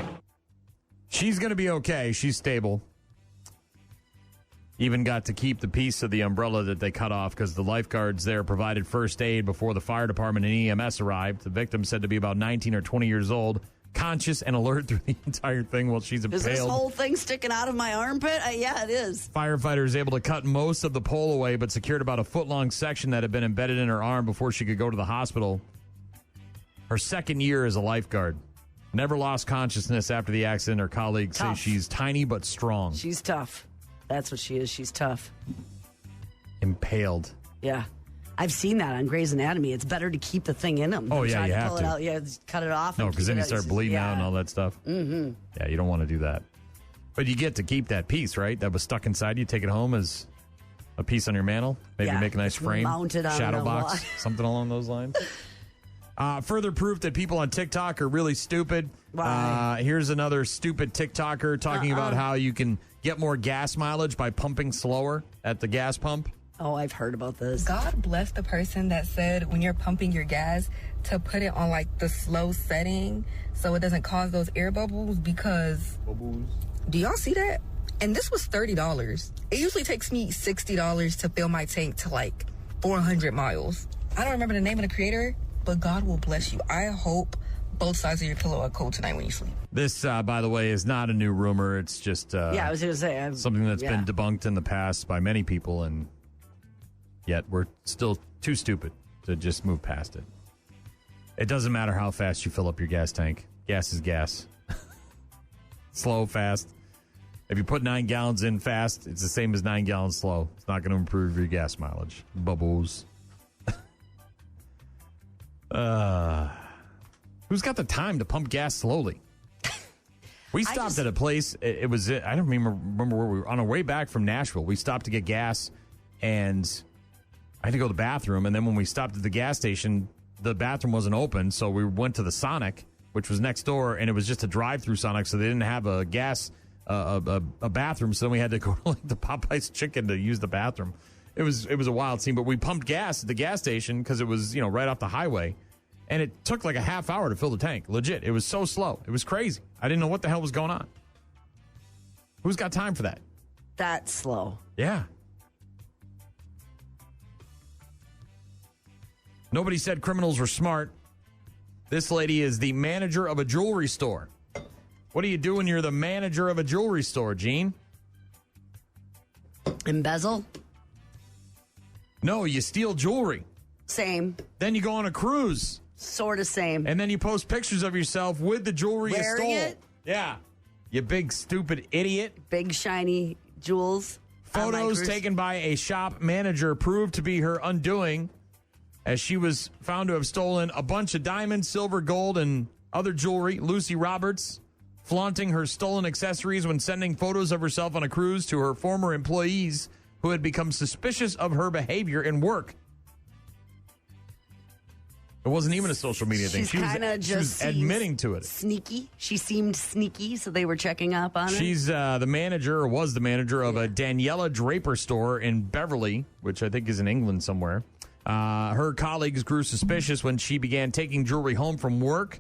She's going to be okay. She's stable. Even got to keep the piece of the umbrella that they cut off because the lifeguards there provided first aid before the fire department and EMS arrived. The victim said to be about 19 or 20 years old, conscious and alert through the entire thing while she's impaled. Is this whole thing sticking out of my armpit? Yeah, it is. Firefighters able to cut most of the pole away, but secured about a foot-long section that had been embedded in her arm before she could go to the hospital. Her second year as a lifeguard. Never lost consciousness after the accident. Her colleagues say she's tiny but strong. She's tough. That's what she is. She's tough. Impaled. Yeah. I've seen that on Grey's Anatomy. It's better to keep the thing in them. Oh, yeah, you have pull to. It out. Yeah, cut it off. No, because then you start bleeding out and all that stuff. Mm-hmm. Yeah, you don't want to do that. But you get to keep that piece, right? That was stuck inside you. Take it home as a piece on your mantle. Maybe make a nice frame. Mounted on shadow the box. wall. Something along those lines. Further proof that people on TikTok are really stupid. Here's another stupid TikToker talking about how you can get more gas mileage by pumping slower at the gas pump. Oh, I've heard about this. God bless the person that said when you're pumping your gas to put it on like the slow setting so it doesn't cause those air bubbles because... Do y'all see that? And this was $30. It usually takes me $60 to fill my tank to like 400 miles. I don't remember the name of the creator, but God will bless you. I hope both sides of your pillow are cold tonight when you sleep. This, by the way, is not a new rumor. It's just I was going to say something that's been debunked in the past by many people, and yet we're still too stupid to just move past it. It doesn't matter how fast you fill up your gas tank. Gas is gas. Slow, fast. If you put 9 gallons in fast, it's the same as 9 gallons slow. It's not going to improve your gas mileage. Bubbles. Who's got the time to pump gas slowly? We stopped at a place. It was, I don't remember where we were. On our way back from Nashville, we stopped to get gas, and I had to go to the bathroom. And then when we stopped at the gas station, the bathroom wasn't open. So we went to the Sonic, which was next door, and it was just a drive-through Sonic. So they didn't have a gas, a bathroom. So then we had to go to like the Popeye's Chicken to use the bathroom. It was a wild scene, but we pumped gas at the gas station because it was, right off the highway. And it took like a half hour to fill the tank. Legit. It was so slow. It was crazy. I didn't know what the hell was going on. Who's got time for that? That's slow. Yeah. Nobody said criminals were smart. This lady is the manager of a jewelry store. What do you do when you're the manager of a jewelry store, Gene? Embezzle? No, you steal jewelry. Same. Then you go on a cruise. Sort of same. And then you post pictures of yourself with the jewelry you stole. It? Yeah. You big stupid idiot. Big shiny jewels. Photos taken by a shop manager proved to be her undoing, as she was found to have stolen a bunch of diamonds, silver, gold, and other jewelry. Lucy Roberts flaunting her stolen accessories when sending photos of herself on a cruise to her former employees who had become suspicious of her behavior in work. It wasn't even a social media thing. She was admitting to it. Sneaky. She seemed sneaky, so they were checking up on her. She's the manager, or was the manager, of a Daniela Draper store in Beverly, which I think is in England somewhere. Her colleagues grew suspicious when she began taking jewelry home from work.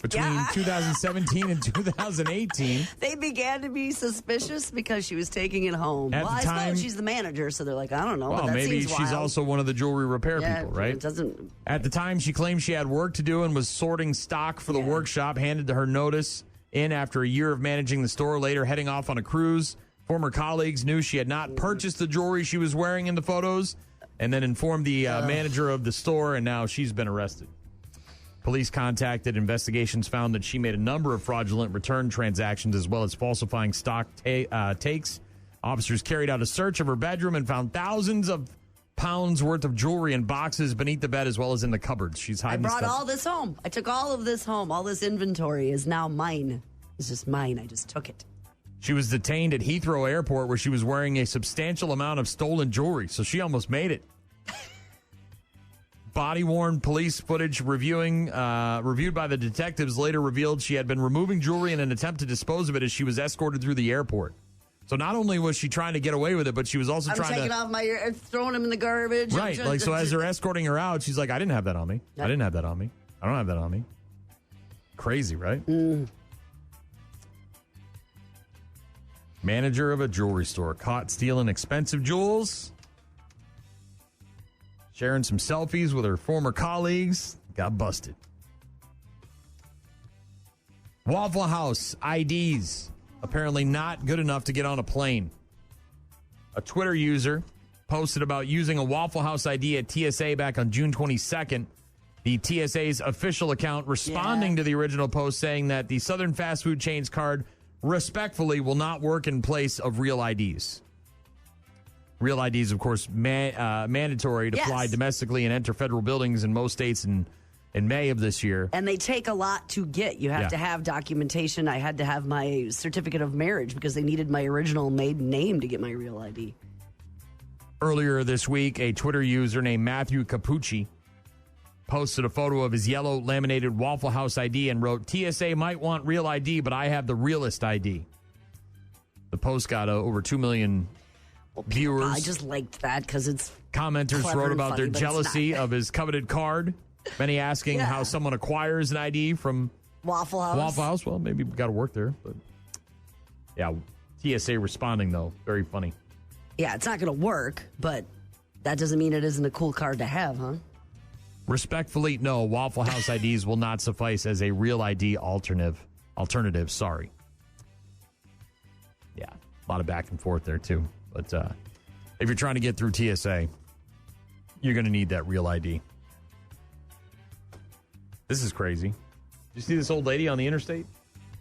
between 2017 and 2018. They began to be suspicious because she was taking it home. At Well, the I time- suppose she's the manager, so they're like, I don't know. Well, but that maybe seems she's wild. also one of the jewelry repair people, right? It doesn't. At the time, she claimed she had work to do and was sorting stock for the workshop, handed to her notice in after a year of managing the store, later heading off on a cruise. Former colleagues knew she had not purchased the jewelry she was wearing in the photos and then informed the manager of the store, and now she's been arrested. Police contacted. Investigations found that she made a number of fraudulent return transactions as well as falsifying stock takes. Officers carried out a search of her bedroom and found thousands of pounds worth of jewelry in boxes beneath the bed as well as in the cupboards. She's I hiding brought stuff. all this home. I took all of this home. All this inventory is now mine. It's just mine. I just took it. She was detained at Heathrow Airport where she was wearing a substantial amount of stolen jewelry, so she almost made it. Body-worn police footage reviewed by the detectives later revealed she had been removing jewelry in an attempt to dispose of it as she was escorted through the airport. So not only was she trying to get away with it, but she was also I'm trying taking to... off my ear, throwing them in the garbage. Right, like, so as they're escorting her out, she's like, I didn't have that on me. I didn't have that on me. I don't have that on me. Crazy, right? Manager of a jewelry store caught stealing expensive jewels. Sharing some selfies with her former colleagues. Got busted. Waffle House IDs. Apparently not good enough to get on a plane. A Twitter user posted about using a Waffle House ID at TSA back on June 22nd. The TSA's official account responding to the original post saying that the Southern fast food chain's card respectfully will not work in place of real IDs. Real IDs, of course, mandatory to fly domestically and enter federal buildings in most states in May of this year. And they take a lot to get. You have to have documentation. I had to have my certificate of marriage because they needed my original maiden name to get my real ID. Earlier this week, a Twitter user named Matthew Capucci posted a photo of his yellow laminated Waffle House ID and wrote, TSA might want real ID, but I have the realest ID. The post got over 2 million viewers. I just liked that because it's commenters wrote about their jealousy of his coveted card. Many asking how someone acquires an ID from Waffle House. Well, maybe we got to work there. But yeah, TSA responding, though. Very funny. Yeah, it's not going to work, but that doesn't mean it isn't a cool card to have, huh? Respectfully, no. Waffle House IDs will not suffice as a real ID alternative. Sorry. Yeah, a lot of back and forth there, too. But if you're trying to get through TSA, you're going to need that real ID. This is crazy. Did you see this old lady on the interstate?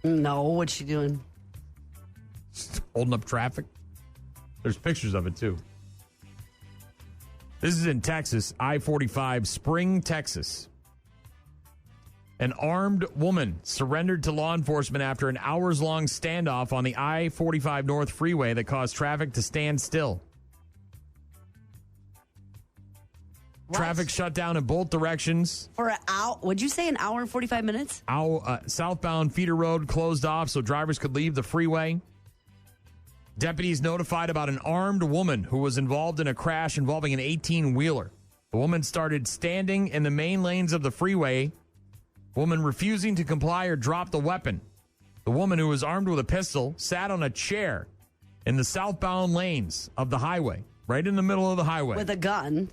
No, what's she doing? Just holding up traffic. There's pictures of it, too. This is in Texas, I-45, Spring, Texas. An armed woman surrendered to law enforcement after an hours-long standoff on the I-45 North Freeway that caused traffic to stand still. What? Traffic shut down in both directions. For an hour? Would you say an hour and 45 minutes? Southbound feeder road closed off so drivers could leave the freeway. Deputies notified about an armed woman who was involved in a crash involving an 18-wheeler. The woman started standing in the main lanes of the freeway. Woman refusing to comply or drop the weapon. The woman, who was armed with a pistol, sat on a chair in the southbound lanes of the highway, right in the middle of the highway. With a gun.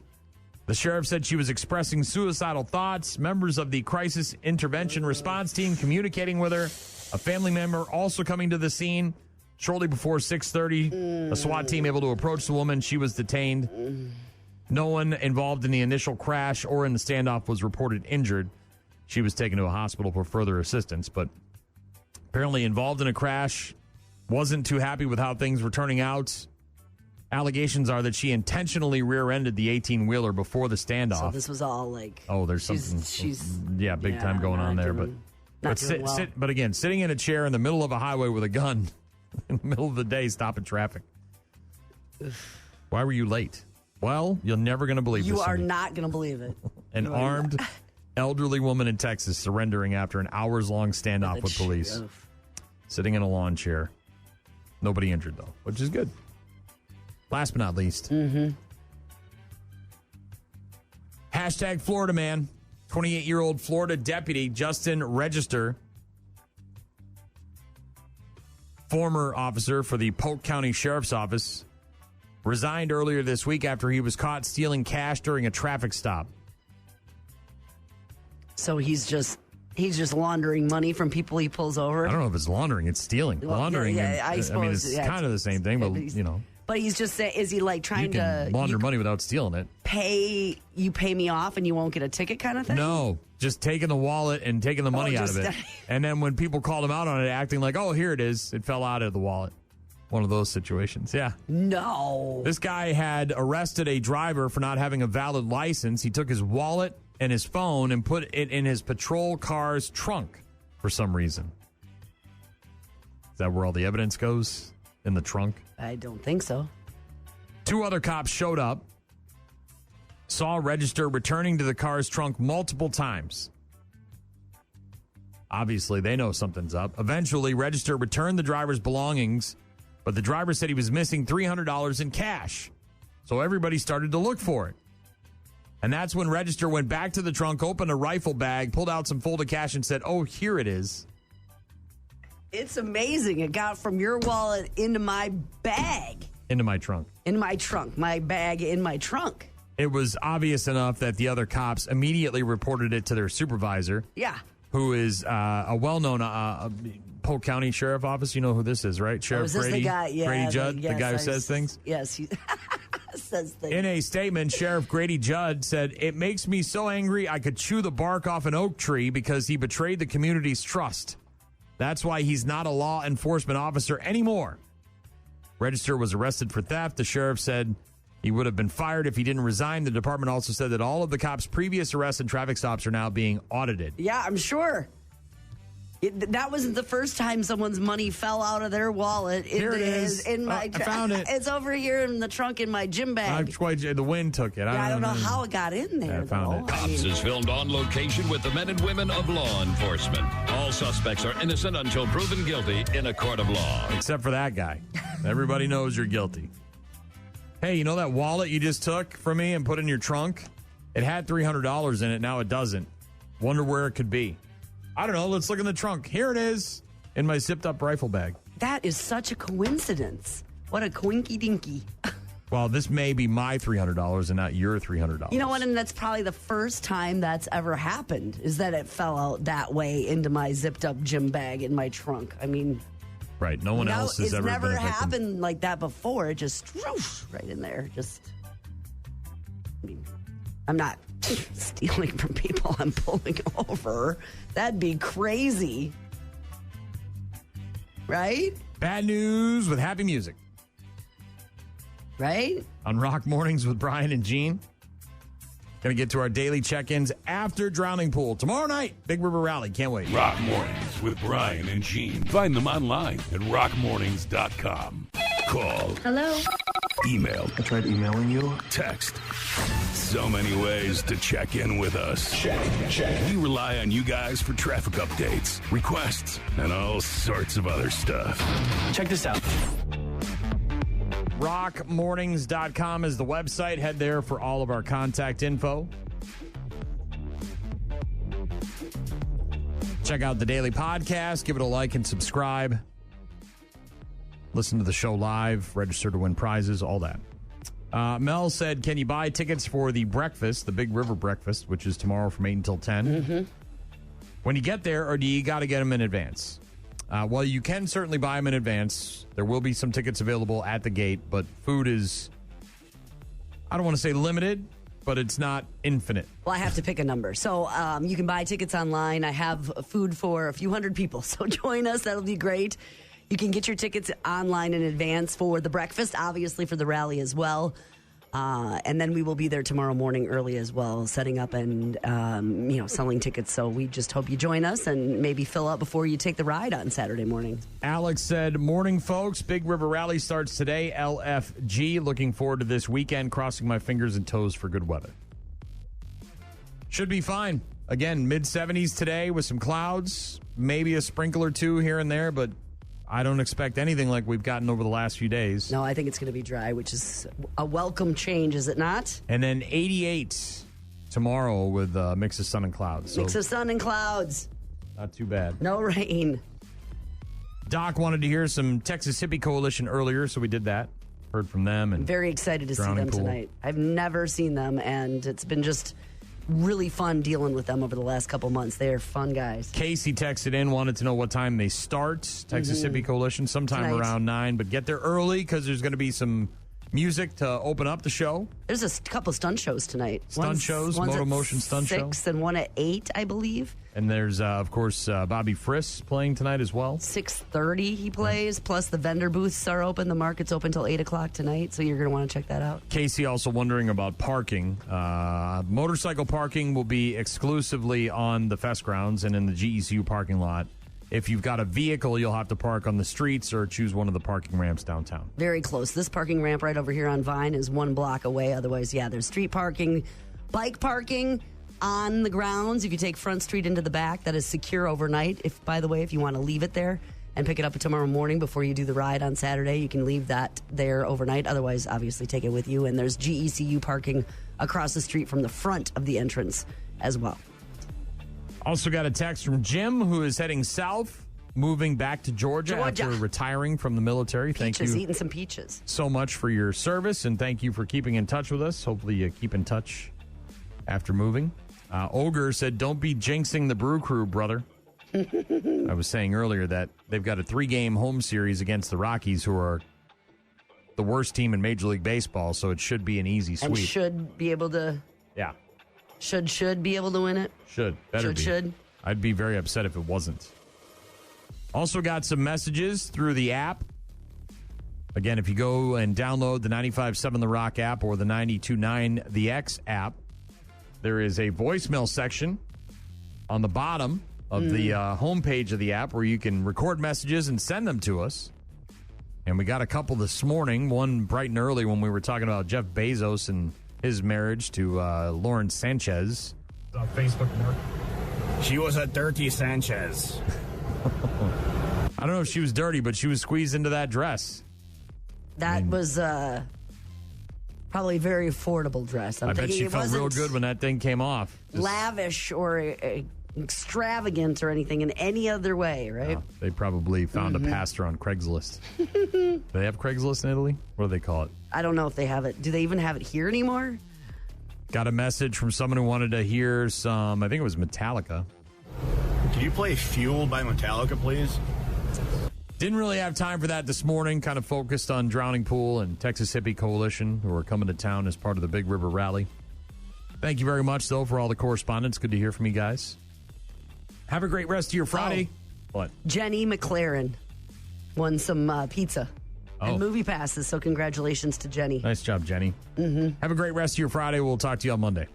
The sheriff said she was expressing suicidal thoughts. Members of the crisis intervention response team communicating with her. A family member also coming to the scene. Shortly before 6:30, a SWAT team able to approach the woman. She was detained. No one involved in the initial crash or in the standoff was reported injured. She was taken to a hospital for further assistance, but apparently involved in a crash, wasn't too happy with how things were turning out. Allegations are that she intentionally rear-ended the 18-wheeler before the standoff. So this was all like... Oh, there's something... big time going on there. But again, sitting in a chair in the middle of a highway with a gun in the middle of the day, stopping traffic. Why were you late? Well, you're never going to believe this. You are not going to believe it. An armed elderly woman in Texas surrendering after an hours-long standoff with police. Sitting in a lawn chair. Nobody injured, though, which is good. Last but not least. Hashtag Florida man. 28-year-old Florida deputy Justin Register, former officer for the Polk County Sheriff's Office, resigned earlier this week after he was caught stealing cash during a traffic stop. So he's just laundering money from people he pulls over. I don't know if it's laundering; it's stealing. Well, laundering. yeah, I suppose, it's kind of the same thing, but you know. But he's just saying, is he like trying you can to launder money without stealing it? Pay me off and you won't get a ticket kind of thing? No, just taking the wallet and taking the money out of it. And then when people called him out on it, acting like, oh, here it is. It fell out of the wallet. One of those situations. Yeah. No. This guy had arrested a driver for not having a valid license. He took his wallet and his phone and put it in his patrol car's trunk for some reason. Is that where all the evidence goes? In the trunk? I don't think so. 2 other cops showed up, saw Register returning to the car's trunk multiple times. Obviously, they know something's up. Eventually, Register returned the driver's belongings, but the driver said he was missing $300 in cash. So everybody started to look for it. And that's when Register went back to the trunk, opened a rifle bag, pulled out some folded cash, and said, oh, here it is. It's amazing. It got from your wallet into my bag. Into my trunk. In my trunk. My bag in my trunk. It was obvious enough that the other cops immediately reported it to their supervisor. Yeah. Who is a well-known Polk County Sheriff Office. You know who this is, right? Sheriff Grady? The guy? Yeah, Grady Judd, the guy who says things? Yes, he says things. In a statement, Sheriff Grady Judd said, it makes me so angry I could chew the bark off an oak tree because he betrayed the community's trust. That's why he's not a law enforcement officer anymore. Register was arrested for theft. The sheriff said he would have been fired if he didn't resign. The department also said that all of the cops' previous arrests and traffic stops are now being audited. Yeah, I'm sure. That wasn't the first time someone's money fell out of their wallet. Here it is. In my I found it. It's over here in the trunk in my gym bag. The wind took it. I don't know how it got in there. I found it. Cops is filmed on location with the men and women of law enforcement. All suspects are innocent until proven guilty in a court of law. Except for that guy. Everybody knows you're guilty. Hey, you know that wallet you just took from me and put in your trunk? It had $300 in it. Now it doesn't. Wonder where it could be. I don't know. Let's look in the trunk. Here it is in my zipped up rifle bag. That is such a coincidence. What a coinky dinky. Well, this may be my $300 and not your $300. You know what? And that's probably the first time that's ever happened, is that it fell out that way into my zipped up gym bag in my trunk. I mean, right. No one else has ever been a victim. It's never happened like that before. It just right in there. I'm not stealing from people I'm pulling over. That'd be crazy. Right? Bad news with happy music. Right? On Rock Mornings with Brian and Gene. Going to get to our daily check-ins after Drowning Pool. Tomorrow night, Big River Rally. Can't wait. Rock Mornings with Brian and Gene. Find them online at rockmornings.com. Call. Hello. Email. I tried emailing you. Text. So many ways to check in with us. Check. We rely on you guys for traffic updates, requests, and all sorts of other stuff. Check this out. Rockmornings.com is the website. Head there for all of our contact info. Check out the daily podcast. Give it a like and subscribe. Listen to the show live. Register to win prizes. All that. Mel said, can you buy tickets for the breakfast, the Big River breakfast, which is tomorrow from 8 until 10? Mm-hmm. When you get there, or do you got to get them in advance? Well, you can certainly buy them in advance. There will be some tickets available at the gate, but food is, I don't want to say limited, but it's not infinite. Well, I have to pick a number. So you can buy tickets online. I have food for a few hundred people, so join us. That'll be great. You can get your tickets online in advance for the breakfast, obviously for the rally as well. And then we will be there tomorrow morning early as well, setting up and, selling tickets. So we just hope you join us and maybe fill up before you take the ride on Saturday morning. Alex said, morning, folks. Big River Rally starts today. LFG. Looking forward to this weekend. Crossing my fingers and toes for good weather. Should be fine. Again, mid-70s today with some clouds. Maybe a sprinkle or two here and there, but I don't expect anything like we've gotten over the last few days. No, I think it's going to be dry, which is a welcome change, is it not? And then 88 tomorrow with a mix of sun and clouds. So Mix of sun and clouds. not too bad. No rain. Doc wanted to hear some Texas Hippie Coalition earlier, so we did that. Heard from them. And very excited to see Drowning them Pool. tonight. I've never seen them, and it's been just really fun dealing with them over the last couple months. They are fun guys. Casey texted in, wanted to know what time they start. Texas Hippie Coalition, sometime Tonight. around 9, but get there early because there's going to be some music to open up the show. There's a couple stunt shows tonight. Shows, one's Moto at Motion stunt show. 6 and one at 8, I believe. And there's, of course, Bobby Friss playing tonight as well. 6:30 he plays, plus the vendor booths are open. The market's open till 8 o'clock tonight, so you're going to want to check that out. Casey also wondering about parking. Motorcycle parking will be exclusively on the fest grounds and in the GECU parking lot. If you've got a vehicle, you'll have to park on the streets or choose one of the parking ramps downtown. Very close. This parking ramp right over here on Vine is 1 block away. Otherwise, yeah, there's street parking, bike parking on the grounds. If you take Front Street into the back, that is secure overnight. If, by the way, if you want to leave it there and pick it up tomorrow morning before you do the ride on Saturday, you can leave that there overnight. Otherwise, obviously, take it with you. And there's GECU parking across the street from the front of the entrance as well. Also got a text from Jim, who is heading south, moving back to Georgia. After retiring from the military. Peaches, thank you eating some peaches. so much for your service, and thank you for keeping in touch with us. Hopefully you keep in touch after moving. Ogre said, don't be jinxing the Brew Crew, brother. I was saying earlier that they've got a 3-game home series against the Rockies, who are the worst team in Major League Baseball, so it should be an easy sweep. And should be able to... Yeah. Should be able to win it. Better be. Should. I'd be very upset if it wasn't. Also got some messages through the app. Again, if you go and download the 95.7 The Rock app or the 92.9 The X app, there is a voicemail section on the bottom of the homepage of the app where you can record messages and send them to us. And we got a couple this morning, one bright and early when we were talking about Jeff Bezos and his marriage to Lauren Sanchez. On Facebook, Mark. She was a dirty Sanchez. I don't know if she was dirty, but she was squeezed into that dress. That was probably a very affordable dress. I bet she it felt wasn't real good when that thing came off. lavish or extravagant or anything in any other way, right? They probably found a pastor on Craigslist. Do they have Craigslist in Italy? What do they call it? I don't know if they have it. Do they even have it here anymore? Got a message from someone who wanted to hear some, I think it was Metallica. Can you play Fueled by Metallica, please? Didn't really have time for that this morning. Kind of focused on Drowning Pool and Texas Hippie Coalition, who are coming to town as part of the Big River Rally. Thank you very much, though, for all the correspondence. Good to hear from you guys. Have a great rest of your Friday. What? Jenny McLaren won some pizza and movie passes, so congratulations to Jenny. Nice job, Jenny. Have a great rest of your Friday. We'll talk to you on Monday.